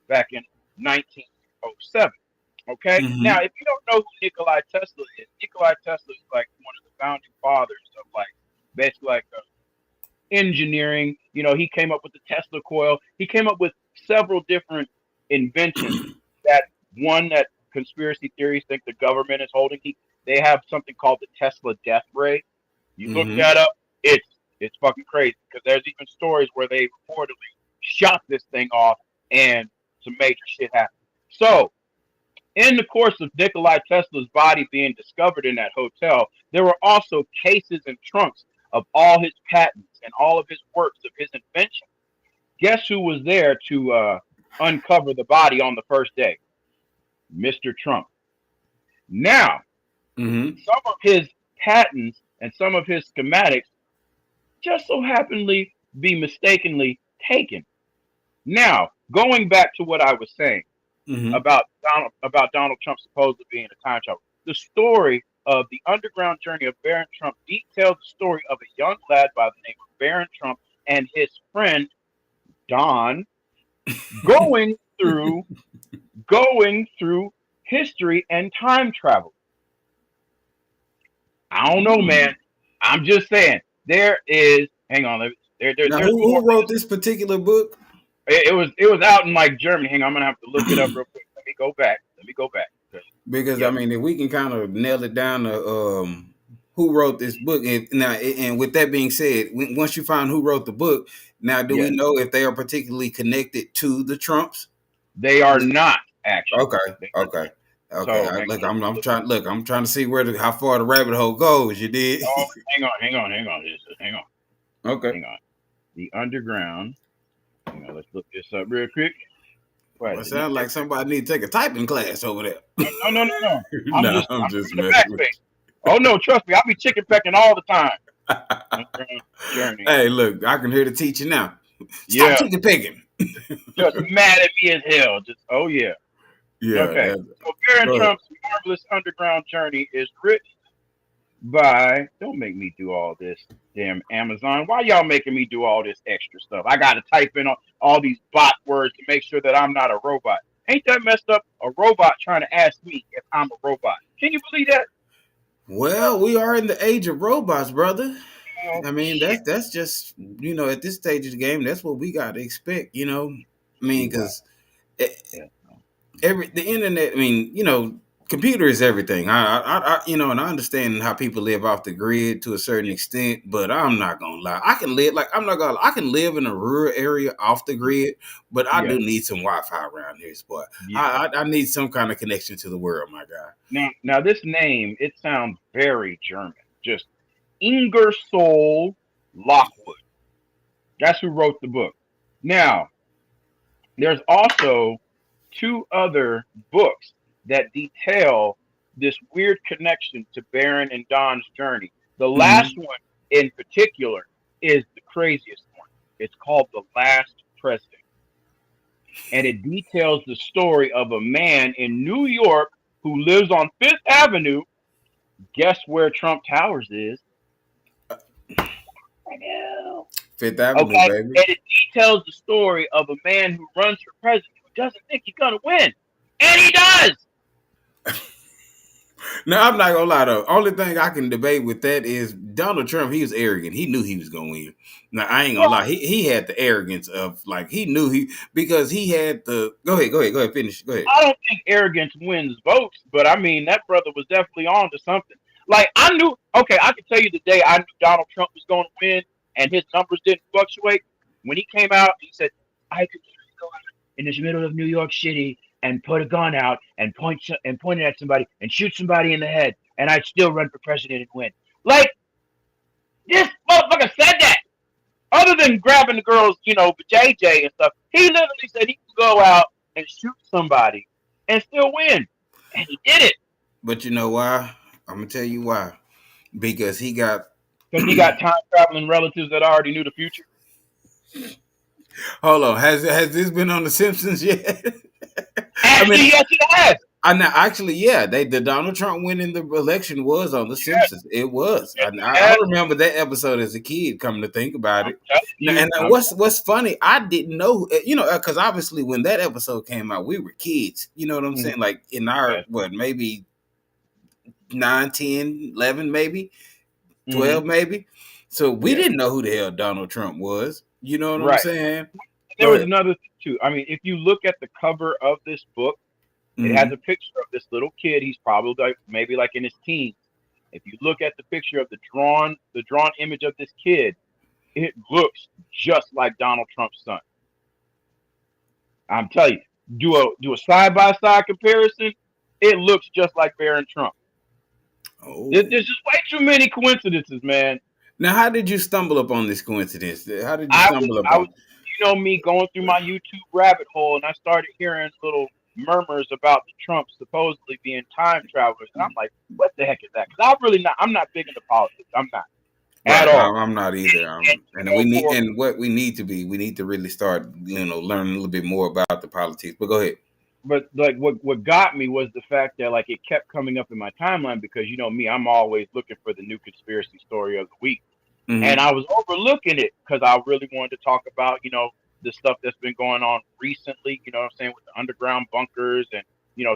back in 1907. Okay? Now, Mm-hmm. if you don't know who Nikolai Tesla is like one of the founding fathers of like basically like engineering. You know, he came up with the Tesla coil. He came up with several different inventions that one that conspiracy theories think the government is holding. They have something called the Tesla death ray. You look Mm-hmm. that up, it's fucking crazy because there's even stories where they reportedly shot this thing off and some major shit happened. So in the course of Nikolai Tesla's body being discovered in that hotel, there were also cases and trunks of all his patents and all of his works of his invention. Guess who was there to uncover the body on the first day? Mr. Trump. Now, Mm-hmm. some of his patents and some of his schematics just so happenly be mistakenly taken. Now, going back to what I was saying, Mm-hmm. about Donald Trump supposedly being a time traveler. The story of the underground journey of Baron Trump details the story of a young lad by the name of Baron Trump and his friend Don going through going through history and time travel. I don't know, man. I'm just saying there is. Hang on, Now, there's more. who wrote this particular book? It was out in like Germany. Hang on, I'm gonna have to look it up real quick. Let me go back. Because I Yeah, mean, if we can kind of nail it down to who wrote this book, and with that being said, once you find who wrote the book, now do we yes, know if they are particularly connected to the Trumps? they are not actually. Okay, They are okay, not. okay. So hang on, I'm trying. Look, I'm trying to see how far the rabbit hole goes. You did. oh, Okay. hang on. The underground. Hang on, let's look this up real quick. Well, What it did he sounds say? like somebody need to take a typing class over there. No. No, I'm I'm just doing the messing with backspace. Oh no, trust me, I'll be chicken pecking all the time. Underground journey. Hey, look, I can hear the teacher now. Stop Yeah, chicken picking. just mad at me as hell. Just oh yeah. Yeah, Okay. So Baron go ahead. Trump's marvelous underground journey is written by. Don't make me do all this, damn Amazon. Why y'all making me do all this extra stuff? I got to type in all these bot words to make sure that I'm not a robot. Ain't that messed up? A robot trying to ask me if I'm a robot. Can you believe that? Well, we are in the age of robots, brother. Oh I mean, shit! that's just at this stage of the game, that's what we got to expect. I mean, You're right. because Yeah. the internet. I mean, computer is everything. And I understand how people live off the grid to a certain extent, but I'm not gonna lie. I can live like I'm not gonna. I can live in a rural area off the grid, but I Yeah. do need some Wi-Fi around here, boy. Yeah. I need some kind of connection to the world, my guy. Now this name, it sounds very German. Just Ingersoll Lockwood. That's who wrote the book. Now, there's also two other books that detail this weird connection to Baron and Don's journey. The last Hmm. one in particular is the craziest one. It's called The Last President. And it details the story of a man in New York who lives on Fifth Avenue. Guess where Trump Towers is? I know. Fifth Avenue, Okay. baby. And it details the story of a man who runs for president who doesn't think he's going to win. And he does. No, I'm not gonna lie though. Only thing I can debate with that is Donald Trump. He was arrogant. He knew he was gonna win. Now I ain't gonna Well, lie. He had the arrogance of like he knew because he had the. Go ahead. Finish. Go ahead. I don't think arrogance wins votes, but I mean, that brother was definitely on to something. Like, I knew, okay, I can tell you the day I knew Donald Trump was going to win and his numbers didn't fluctuate. When he came out, he said, I could go out in this middle of New York City and put a gun out and point it at somebody and shoot somebody in the head, and I'd still run for president and win. Like, this motherfucker said that. Other than grabbing the girls, JJ and stuff, he literally said he could go out and shoot somebody and still win. And he did it. But you know why? I'm gonna tell you why. Because he got. Because he got time traveling relatives that already knew the future. Hold on. Has this been on The Simpsons yet? I mean, Actually, yes, he has. I know. Actually, yeah. The Donald Trump winning the election was on The Yes, Simpsons. It was. yes, I yes. remember that episode as a kid. Coming to think about I'm it, telling now, you. and what's funny, I didn't know. Because obviously when that episode came out, we were kids. You know what I'm saying? Like in our Yes. maybe 9, 10, 11, maybe Mm-hmm. 12, maybe. So we Yes. didn't know who the hell Donald Trump was. You know what I'm Right. saying? There Go was ahead. another thing, too. I mean, if you look at the cover of this book, it has Hmm. a picture of this little kid. He's probably like maybe like in his teens. If you look at the picture of the drawn image of this kid, it looks just like Donald Trump's son. I'm telling you, do a side by side comparison. It looks just like Barron Trump. There's Oh. just way too many coincidences, man. Now, how did you stumble upon this coincidence? How did you I was stumble I was upon? me going through my YouTube rabbit hole, and I started hearing little murmurs about the Trumps supposedly being time travelers, and I'm like, what the heck is that? Because I'm not big into politics. I'm not at Right, all. I'm not either. And And we need, for and what we need to be, we need to really start, learning a little bit more about the politics. But go ahead. but like what got me was the fact that like it kept coming up in my timeline because me, I'm always looking for the new conspiracy story of the week. And Hmm. I was overlooking it because I really wanted to talk about, the stuff that's been going on recently, you know what I'm saying, with the underground bunkers and,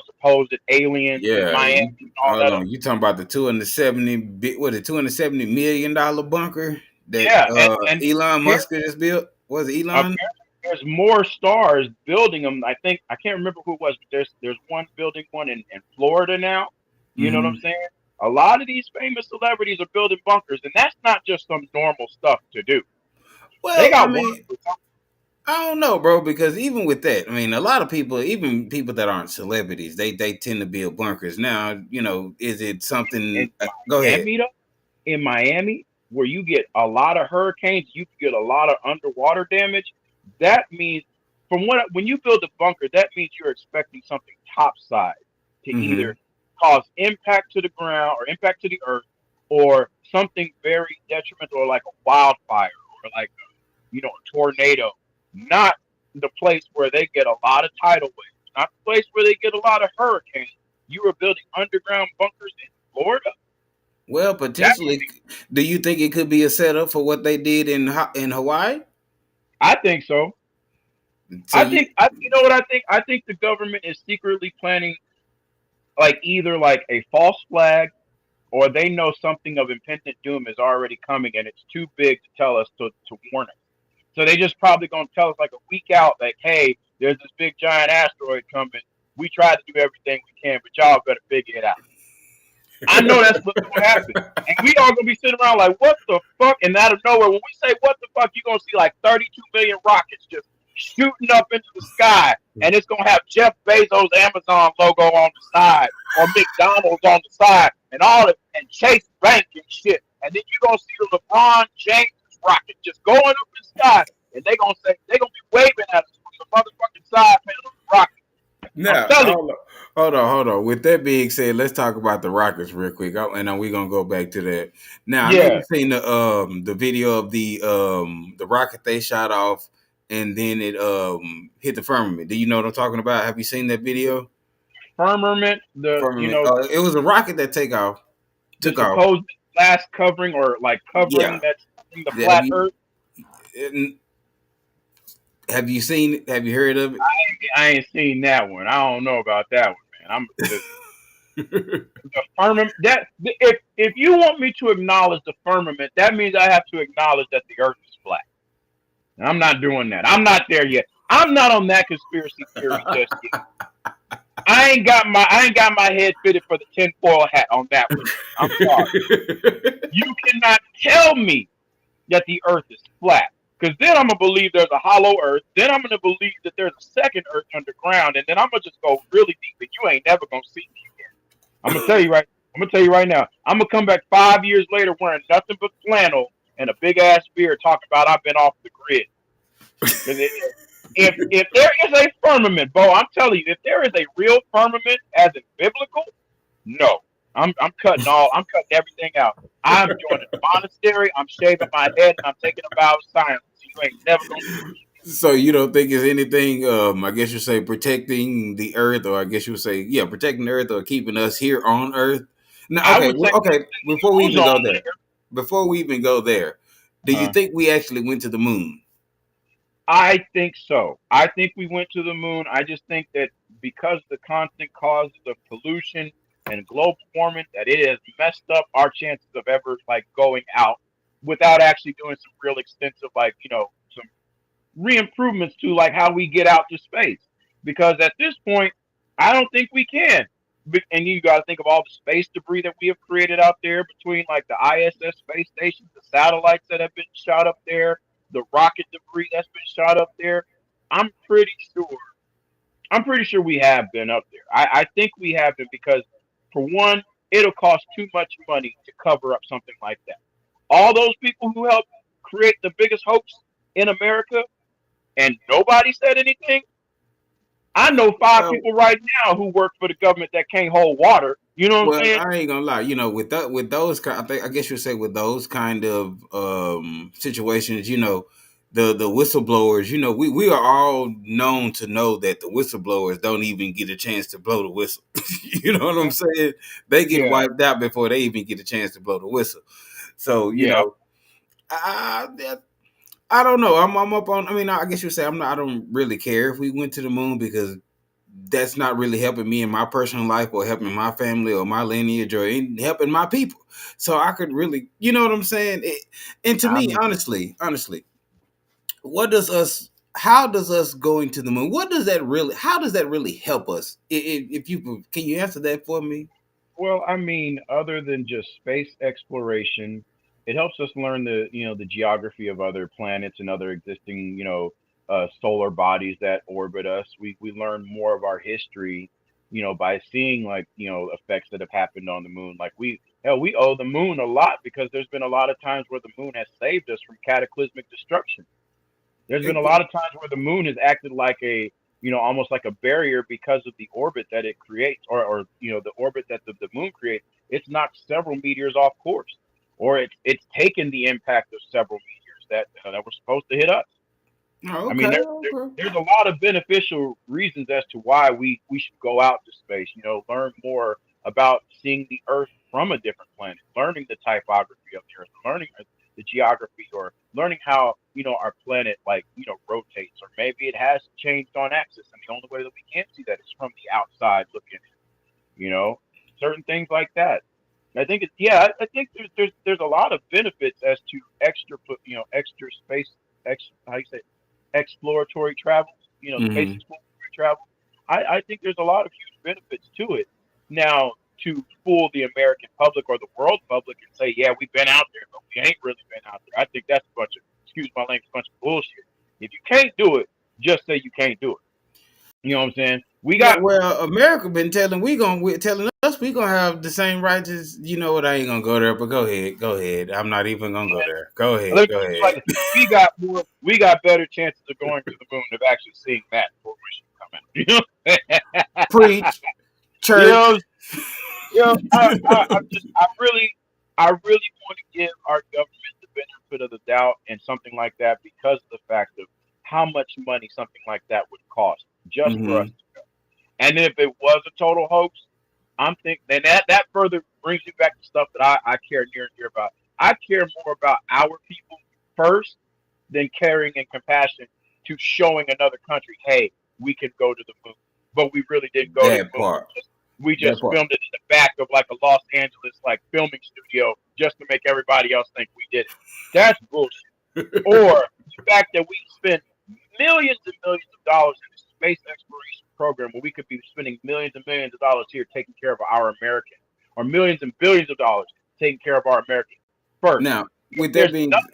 supposed aliens in Yeah, Miami and all hold that on. other. You talking about the 270 what the $270 million bunker that Yeah, and Elon apparently, Musk just built? Was it Elon? apparently there's more stars building them. I can't remember who it was, but there's one building one in Florida now. You know what I'm Hmm. saying? A lot of these famous celebrities are building bunkers, and that's not just some normal stuff to do. They Well, I got one. mean, I don't know, bro, because even with that, I mean, a lot of people, even people that aren't celebrities, they tend to build bunkers. Now, is it something? In Go ahead. Miami, though, in Miami, where you get a lot of hurricanes, you get a lot of underwater damage. That means, when you build a bunker, that means you're expecting something topside to either Hmm. cause impact to the ground or impact to the earth, or something very detrimental, like a wildfire or like a tornado. Not the place where they get a lot of tidal waves, not the place where they get a lot of hurricanes. You are building underground bunkers in Florida. Well, That potentially, do you think it could be a setup for what they did in Hawaii? I think so. So you, You know what I think? I think the government is secretly planning like either like a false flag or they know something of impending doom is already coming, and it's too big to tell us to warn us. So they just probably gonna tell us like a week out, like, hey, there's this big giant asteroid coming. We tried to do everything we can, but y'all better figure it out. I know that's what's gonna happen. And we all gonna be sitting around like, what the fuck? And out of nowhere, when we say what the fuck, you're gonna see like 32 million rockets just shooting up into the sky. And it's gonna have Jeff Bezos' Amazon logo on the side or McDonald's on the side and all it and Chase Bank and shit. And then you're gonna see the LeBron James rocket just going up in the sky. And they're gonna be waving at us from the motherfucking side panel of the rocket. I'm Now, telling you. hold on. With that being said, let's talk about the Rockets real quick, and then we're gonna go back to that. Now, I know Yeah. you've seen the video of the rocket they shot off, and then it hit the firmament. Do you know what I'm talking about? Have you seen that video? Firmament, Firmament. It was a rocket that the took off. supposed glass covering or like covering Yeah. that's in the Have flat you earth. have you seen it? Have you heard of it? I ain't seen that one. I don't know about that one, man. I'm the firmament. That if you want me to acknowledge the firmament, that means I have to acknowledge that the earth is flat. And I'm not doing that. I'm not there yet. I'm not on that conspiracy theory just yet. I ain't got my head fitted for the tinfoil hat on that one yet. I'm sorry. You cannot tell me that the earth is flat. Because then I'm gonna believe there's a hollow earth. Then I'm gonna believe that there's a second earth underground, and then I'm gonna just go really deep, and you ain't never gonna see me again. I'm gonna tell you right. I'm gonna tell you right now. I'm gonna come back 5 years later wearing nothing but flannel and a big ass beard, talking about I've been off the grid. Because if there is a firmament, Bo, I'm telling you, if there is a real firmament as in biblical, no. I'm cutting everything out. I'm joining the monastery, I'm shaving my head, and I'm taking a vow of silence. You ain't never gonna see me. So you don't think it's anything? I guess you say protecting the earth, or I guess you would say, yeah, protecting the earth or keeping us here on Earth. Now, I okay, would say okay. Before we even ozone go there, layer. do you think we actually went to the moon? I think so. I think we went to the moon. I just think that because the constant causes of pollution and global warming, that it has messed up our chances of ever like going out without actually doing some real extensive, like some re-improvements to like how we get out to space. Because at this point, I don't think we can. And you got to think of all the space debris that we have created out there between like the ISS space stations, the satellites that have been shot up there, the rocket debris that's been shot up there. I'm pretty sure. I'm pretty sure we have been up there. I think we have been because, for one, it'll cost too much money to cover up something like that. All those people who helped create the biggest hoax in America and nobody said anything. I know five Well, people right now who work for the government that can't hold water. You know what I'm well, saying? I ain't gonna lie. You know, with those, I guess you'd say with those kind of situations, the whistleblowers. We are all known to know that the whistleblowers don't even get a chance to blow the whistle. You know what I'm saying? They get Yeah, wiped out before they even get a chance to blow the whistle. So yeah. I, I don't know. I'm up on. I mean, I guess you say I'm not. I don't really care if we went to the moon because that's not really helping me in my personal life or helping my family or my lineage or helping my people. So I could really, you know what I'm saying? And to I me, mean, honestly, what does us? How does us going to the moon? What does that really? How does that really help us? If you can you answer that for me? well, I mean, other than just space exploration, it helps us learn the geography of other planets and other existing, solar bodies that orbit us. We learn more of our history, by seeing like, effects that have happened on the moon. Like we owe the moon a lot because there's been a lot of times where the moon has saved us from cataclysmic destruction. There's been a lot of times where the moon has acted like almost like a barrier because of the orbit that it creates, or the orbit that the moon creates. It's knocked several meteors off course, or it's taken the impact of several meteors that were supposed to hit us. Oh, I okay, mean, okay. there's a lot of beneficial reasons as to why we should go out to space. Learn more about seeing the Earth from a different planet, learning the typography of the Earth, learning the geography, or learning how our planet like rotates, or maybe it has changed on axis, and the only way that we can't see that is from the outside looking in. You know, certain things like that. I think it's yeah. I think there's a lot of benefits as to extra space how you say exploratory travel. Space Hmm. exploratory travel. I think there's a lot of huge benefits to it. Now, to fool the American public or the world public and say, yeah, we've been out there, but we ain't really been out there. I think that's a bunch of, excuse my language, a bunch of bullshit. If you can't do it, just say you can't do it. You know what I'm saying? We Yeah, got well, America been telling us we gonna have the same rights as you know what. I ain't gonna go there, but go ahead. I'm not even gonna go there. Go let ahead, me go put it ahead. like this. We got better chances of going to the moon of actually seeing that before we should come out. Preach, You know, church. I really want to give our government the benefit of the doubt and something like that because of the fact of how much money something like that would cost just for us Hmm. to go. And then if it was a total hoax, I'm thinking, and that further brings me back to stuff that I care near and dear about. I care more about our people first than caring and compassion to showing another country, hey, we can go to the moon, but we really didn't go to the That moon. part. We That just part. filmed it in the back of like a Los Angeles like filming studio just to make everybody else think we did it. That's bullshit. Or the fact that we spend millions and millions of dollars in a space exploration program where we could be spending millions and millions of dollars here taking care of our Americans, or millions and billions of dollars taking care of our Americans first. Now, Because with that there's being, nothing.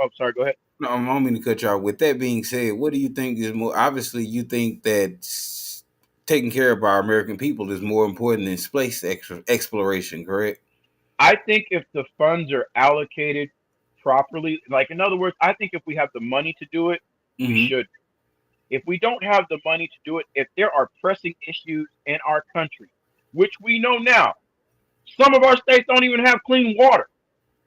Oh, sorry. Go ahead. no, I don't mean to cut you off. With that being said, what do you think is more? Obviously, you think that taking care of our American people is more important than space exploration, correct? I think if the funds are allocated properly, like in other words, I think if we have the money to do it, we Hmm. should. If we don't have the money to do it, if there are pressing issues in our country, which we know now, some of our states don't even have clean water.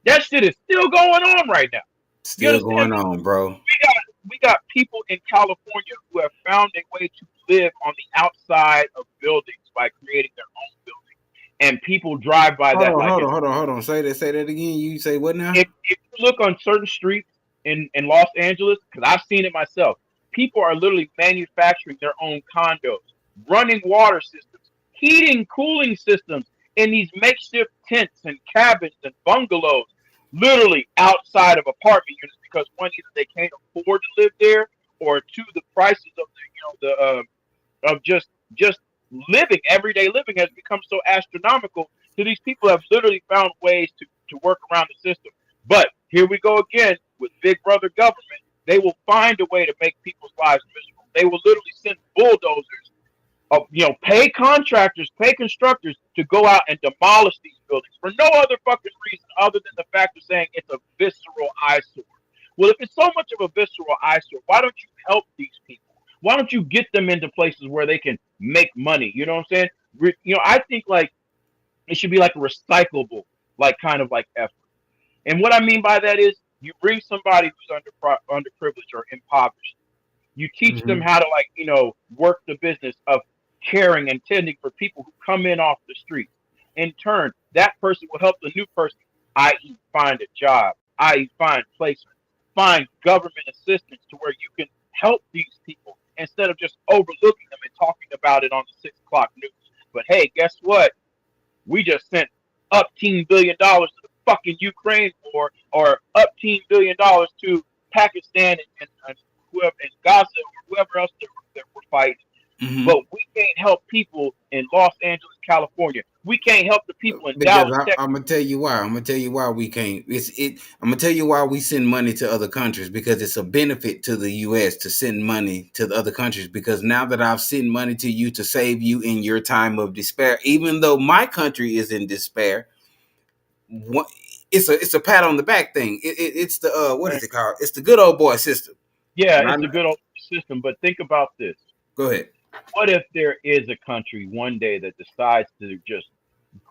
That shit is still going on right now. You Still understand going me? on, bro. We got people in California who have found a way to live on the outside of buildings by creating their own building, and people drive by Hold that on, like hold on, it's. hold on, hold on. Say that again. You say what now? If you look on certain streets in Los Angeles, because I've seen it myself, people are literally manufacturing their own condos, running water systems, heating, cooling systems in these makeshift tents and cabins and bungalows, literally outside of apartment units because one, either they can't afford to live there, or two, the prices of of just living, everyday living has become so astronomical. So these people have literally found ways to work around the system. But here we go again with Big Brother government. They will find a way to make people's lives miserable. They will literally send bulldozers of pay contractors, pay constructors to go out and demolish these buildings for no other fucking reason other than the fact of saying it's a visceral eyesore. Well, if it's so much of a visceral eyesore, why don't you help these people? Why don't you get them into places where they can make money? You know what I'm saying? I think like it should be like a recyclable, like kind of like effort. And what I mean by that is you bring somebody who's underprivileged or impoverished. You teach them Hmm. how to work the business of caring and tending for people who come in off the street. In turn, that person will help the new person, i.e., find a job, i.e., find placement, find government assistance to where you can help these people instead of just overlooking them and talking about it on the 6 o'clock news. But hey, guess what? We just sent up $10 billion to the fucking Ukraine war, or up $10 billion to Pakistan and whoever in Gaza or whoever else that we're fighting. Hmm. But we can't help people in Los Angeles, California. We can't help the people in Because Dallas, Texas. I'm gonna tell you why. I'm gonna tell you why we can't. It's it. I'm gonna tell you why we send money to other countries because it's a benefit to the U.S. to send money to the other countries. Because now that I've sent money to you to save you in your time of despair, even though my country is in despair, what, it's a pat on the back thing. It's the what is it called? It's the good old boy system. Yeah, And it's a good old system. But think about this. go ahead. What if there is a country one day that decides to just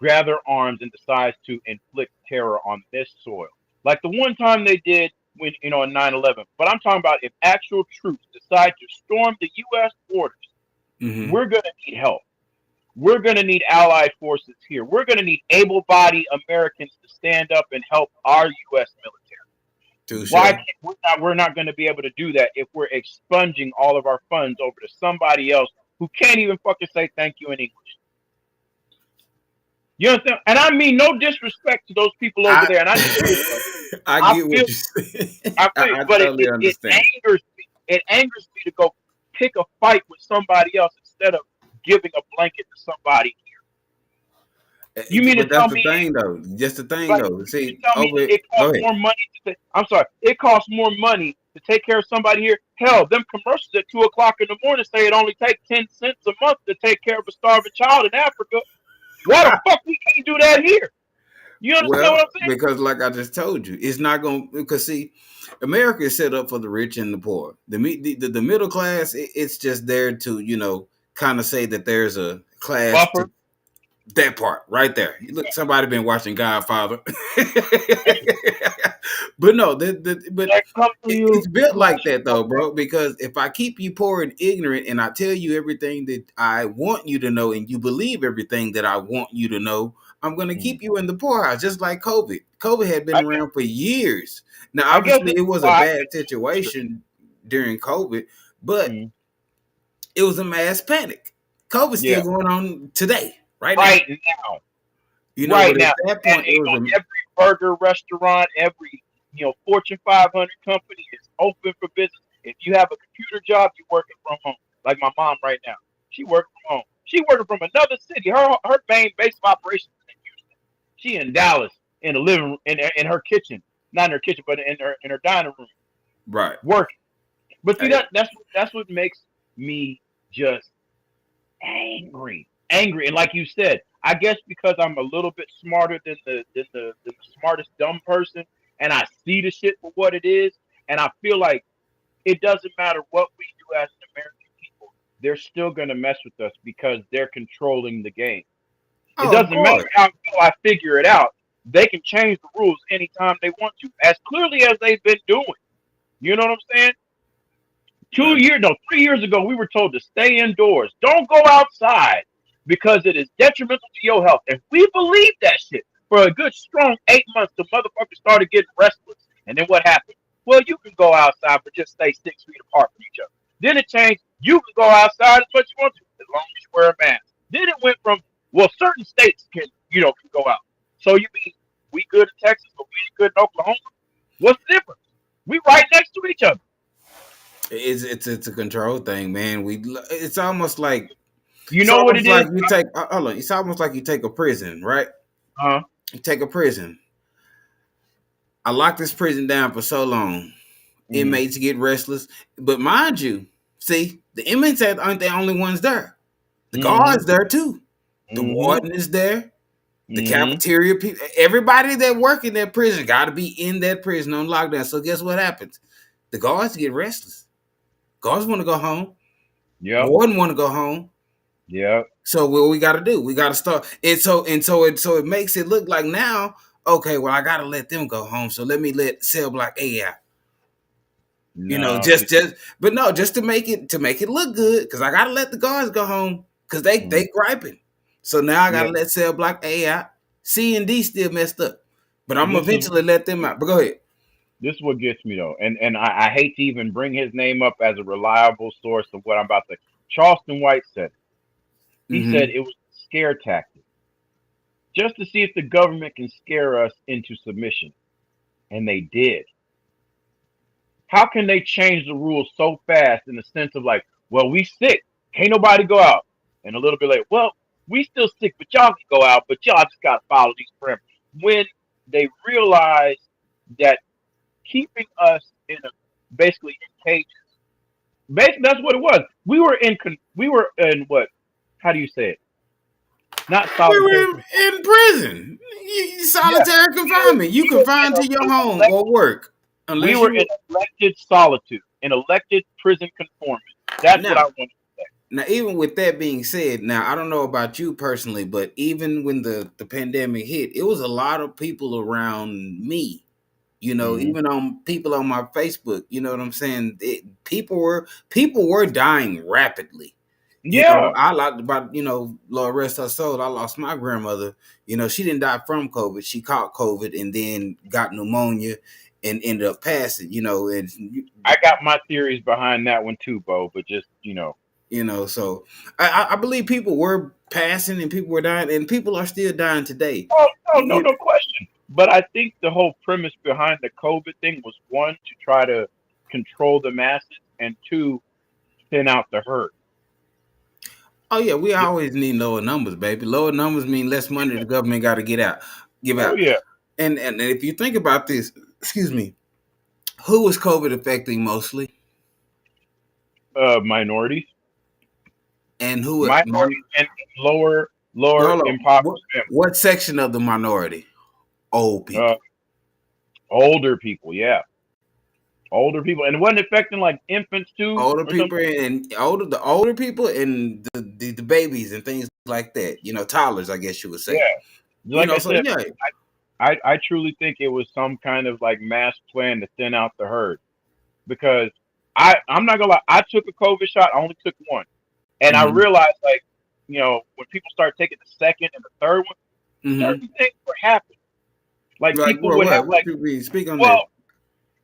gather arms and decides to inflict terror on this soil? Like the one time they did when, on 9/11. But I'm talking about if actual troops decide to storm the U.S. borders, Mm-hmm. we're going to need help. We're going to need allied forces here. We're going to need able bodied Americans to stand up and help our U.S. military. Why Touche. can't, we're not going to be able to do that if we're expunging all of our funds over to somebody else who can't even fucking say thank you in English? You understand? And I mean no disrespect to those people over I there. And I know this though. I I get what feel, you say. I feel, I but totally it understand. angers me. It angers me to go pick a fight with somebody else instead of giving a blanket to somebody. You mean to But that's tell the me, thing, though. Just the thing, like, though. you mean to See, tell me over. it Go costs ahead. more money I'm sorry, it costs more money to take care of somebody here. Hell, them commercials at 2 o'clock in the morning say it only takes 10 cents a month to take care of a starving child in Africa. Why the fuck we can't do that here? You understand Well, what I'm saying? because like I just told you, it's not going to, because see, America is set up for the rich and the poor. The middle class, it's just there to, kind of say that there's a class Buffer. to that part right there. Look, somebody been watching Godfather. But no, but That come to you. it's built like Smash. that though, bro. Because if I keep you poor and ignorant, and I tell you everything that I want you to know, and you believe everything that I want you to know, I'm going to Hmm. keep you in the poorhouse, just like COVID. COVID had been I guess, around for years. Now, I guess obviously, this it is was a why I bad get angry. situation during COVID, but Mhm. it was a mass panic. COVID's still Yeah, going on today, right now. right now, But right at now, that and point, it was a every burger restaurant, every Fortune 500 company is open for business. If you have a computer job, you're working from home. Like my mom right now, she working from home. She working from another city. Her main base of operations is in Houston. She in Dallas in the living room, in her kitchen, not in her kitchen, but in her dining room right. working. But see Hey, that's what makes me just angry. And like you said, I guess because I'm a little bit smarter than the smartest dumb person, and I see the shit for what it is, and I feel like it doesn't matter what we do as an American people, they're still gonna mess with us because they're controlling the game. It oh, of doesn't matter course. how well I figure it out. They can change the rules anytime they want to, as clearly as they've been doing. You know what I'm saying? Uh, 2 years, no, 3 years ago, we were told to stay indoors. Don't go outside because it is detrimental to your health. And we believed that shit for a good strong 8 months. The motherfuckers started getting restless. And then what happened? Well, you can go outside, but just stay 6 feet apart from each other. Then it changed. You can go outside as much as you want to, as long as you wear a mask. Then it went from, well, certain states can go out. So you mean we good in Texas, but we ain't good in Oklahoma? What's the difference? We right next to each other. it's a control thing, man. It's almost like You know what it is? you take hold on. It's almost like you take a prison, right? Uh, You take a prison. I locked this prison down for so long. mm, Inmates get restless, but mind you, see, the inmates aren't the only ones there. The mm, guards there too. The mm, warden is there. The mm, cafeteria people, everybody that work in that prison got to be in that prison on lockdown. So guess what happens? The guards get restless. Guards want to go home. yep, Warden want to go home. yep. So what we got to do? We got to start. And so it makes it look like now. Okay, well I got to let them go home. So let me let cell block A out. No, see, But no, just to make it look good, because I gotta let the guards go home because they mm, they griping. So now I yeah. gotta let cell block A out. C and D still messed up, but I'm gonna This is eventually let them out. But go ahead. this is what gets me though, and I hate to even bring his name up as a reliable source of what I'm about to. Charleston White said it. He said Mm-hmm. it was a scare tactic, just to see if the government can scare us into submission, and they did. How can they change the rules so fast in the sense of like, well, we sick, can't nobody go out, and a little bit later, well, we still sick, but y'all can go out, but y'all just gotta follow these parameters. When they realize that keeping us in a basically in cages, basically that's what it was. We were in what? How do you say it? Not We solitary. were in prison. Yeah, Solitary we were confinement. You we were confined to your in home or work, we unless were you in were elected solitude, in elected prison conformity. That's what I now. want to say. Now, even with that being said, now I don't know about you personally, but even when the pandemic hit, it was a lot of people around me, Hmm. even on people on my Facebook, you know what I'm saying? People were dying rapidly. Yeah. I lost about, Lord rest her soul. I lost my grandmother. She didn't die from COVID. She caught COVID and then got pneumonia and ended up passing, and I got my theories behind that one too, Bo. But just. So I believe people were passing and people were dying and people are still dying today. Oh, no, no, You, no question. But I think the whole premise behind the COVID thing was one, to try to control the masses, and two, thin out the herd. oh yeah, we Yeah. always need lower numbers, baby. Lower numbers mean less money the government got to give Oh out. yeah. And if you think about this, excuse me, who was COVID affecting mostly, Minorities, and who? minorities, and lower Hold on. impoverished families. What section of the minority? Old Uh, people. older people, yeah, older people, and it wasn't affecting like infants too, Older or something. people and the older people and the babies and things like that. Toddlers, I guess you would say. Yeah, like I So said, yeah. I truly think it was some kind of like mass plan to thin out the herd, because I'm not gonna lie, I took a COVID shot. I only took one, and I Mm-hmm. realized, like, when people start taking the second and the third one, Mm-hmm. certain things were happening. Like Like people would have what like, you mean? Speak on that. well,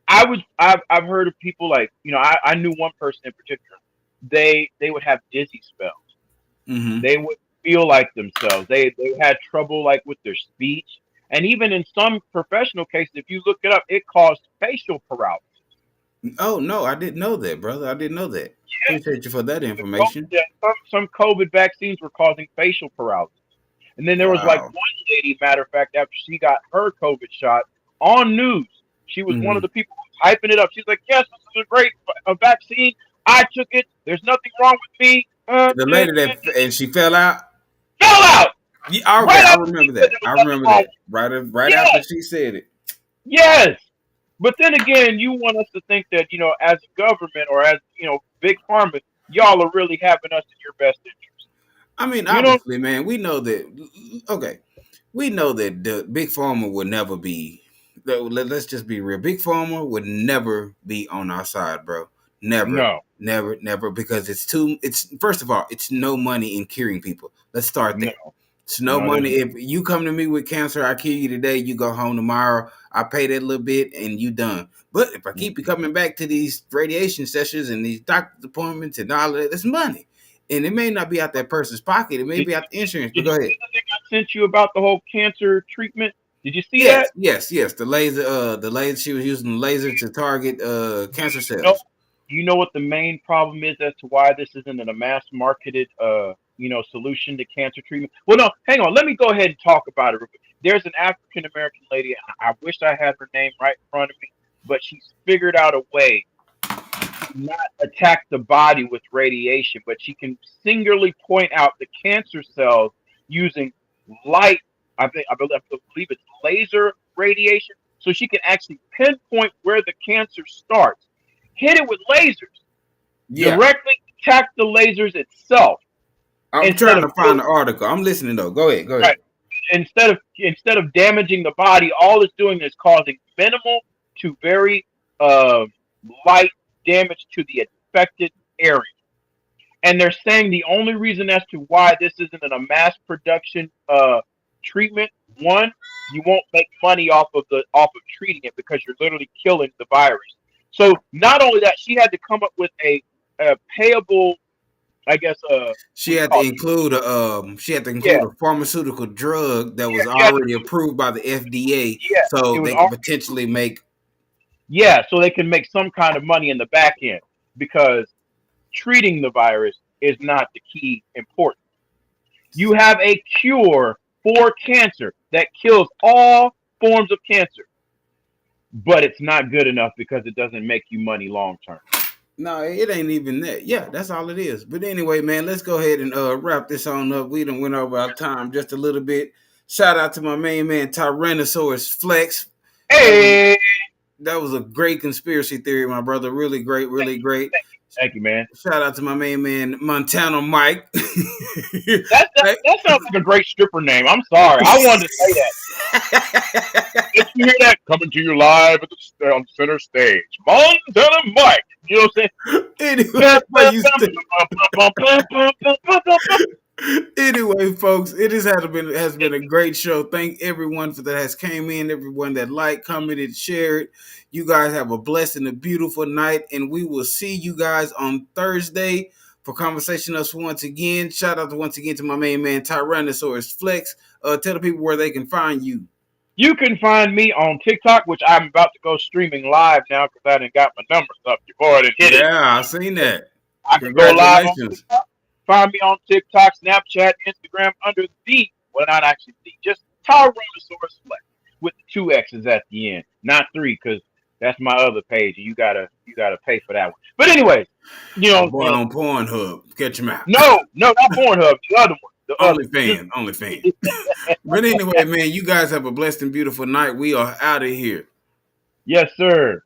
I've heard of people, like, I knew one person in particular. They would have dizzy spells. Mm-hmm. They would feel like themselves. They had trouble like with their speech, and even in some professional cases, if you look it up, it caused facial paralysis. Oh no, I didn't know that, brother. I didn't know that. Appreciate you for that information. Yeah, some COVID vaccines were causing facial paralysis. And then there was like Wow. one lady, matter of fact, after she got her COVID shot on news, she was one of Mm-hmm. the people hyping it up. She's like, "Yes, this is a great vaccine. I took it. There's nothing wrong with me." The lady that and she fell out. Fell out Yeah, okay, right I after she remember said that. there was I nothing remember wrong that. with Right me. after Yes, she said it. yes. But then again, you want us to think that, as a government, or as, big pharma, y'all are really having us in your best interest. I mean, You know? obviously, man, we know that. Okay, we know that the big pharma would never be. Let's just be real. Big pharma would never be on our side, bro. Never, No, never, never. Because it's too. It's first of all, it's no money in curing people. Let's start no, there. It's no no. There's money. If you come to me with cancer, I kill you today. You go home tomorrow. I pay that little bit, and you done. But if I keep you coming back to these radiation sessions and these doctor's appointments and all of that, that's money. And it may not be out that person's pocket. It may Did, be out the insurance. But did you go ahead. see the thing I sent you about the whole cancer treatment? Did you see Yes, that? yes, yes. The laser. She was using the laser to target cancer You know, cells. you know what the main problem is as to why this isn't a mass marketed, solution to cancer treatment. Well, no, hang on. Let me go ahead and talk about it real quick. There's an African American lady. I wish I had her name right in front of me, but she's figured out a way to not attack the body with radiation, but she can singularly point out the cancer cells using light. I believe it's laser radiation, so she can actually pinpoint where the cancer starts, hit it with lasers, Yeah, directly attack the lasers itself I'm instead trying of to find killing. the article. I'm listening though. Go ahead. Go Right. ahead. Instead of damaging the body, all it's doing is causing minimal to very uh, light damage to the affected area. And they're saying the only reason as to why this isn't a mass production treatment, one, you won't make money off of treating it because you're literally killing the virus. So not only that, she had to come up with a payable, I guess, She what do you had to call it? include Yeah, a pharmaceutical drug that was she had to already approved by the FDA, yeah, so it was they could already potentially approved. make. Yeah, so they can make some kind of money in the back end, because treating the virus is not the key important. You have a cure for cancer that kills all forms of cancer, but it's not good enough because it doesn't make you money long term. No, it ain't even that. Yeah, that's all it is. But anyway, man, let's go ahead and wrap this on up. We done went over our time just a little bit. Shout out to my main man Tyrannosaurus Flex. That was Hey, that was a great conspiracy theory, my brother. Really great, really great. thank you, man. Shout out to my main man Montana Mike. That sounds like a great stripper name. I'm sorry, I wanted to say that. Did you hear that? Coming to you live at on center stage, Montana Mike. You know what I'm Anyway, saying? I used to. Anyway, folks, it has been a great show. Thank everyone for that has came in, everyone that liked, commented, shared. You guys have a blessed and a beautiful night, and we will see you guys on Thursday for conversation us once again. Shout out to once again to my main man Tyrannosaurus Flex. Tell the people where they can find you. You can find me on TikTok, which I'm about to go streaming live now because I didn't got my numbers up. You've already hit it. Yeah, I seen that. I can go live on Congratulations. TikTok. Find me on TikTok, Snapchat, Instagram under not actually just Tyrannosaurus Flex with the two X's at the end, not three, because that's my other page, and you gotta pay for that one. But anyways, My boy on Pornhub. Catch him out. no, not Pornhub, the other one, the other one. Only fan. But anyway, man, you guys have a blessed and beautiful night. We are out of here. Yes, sir.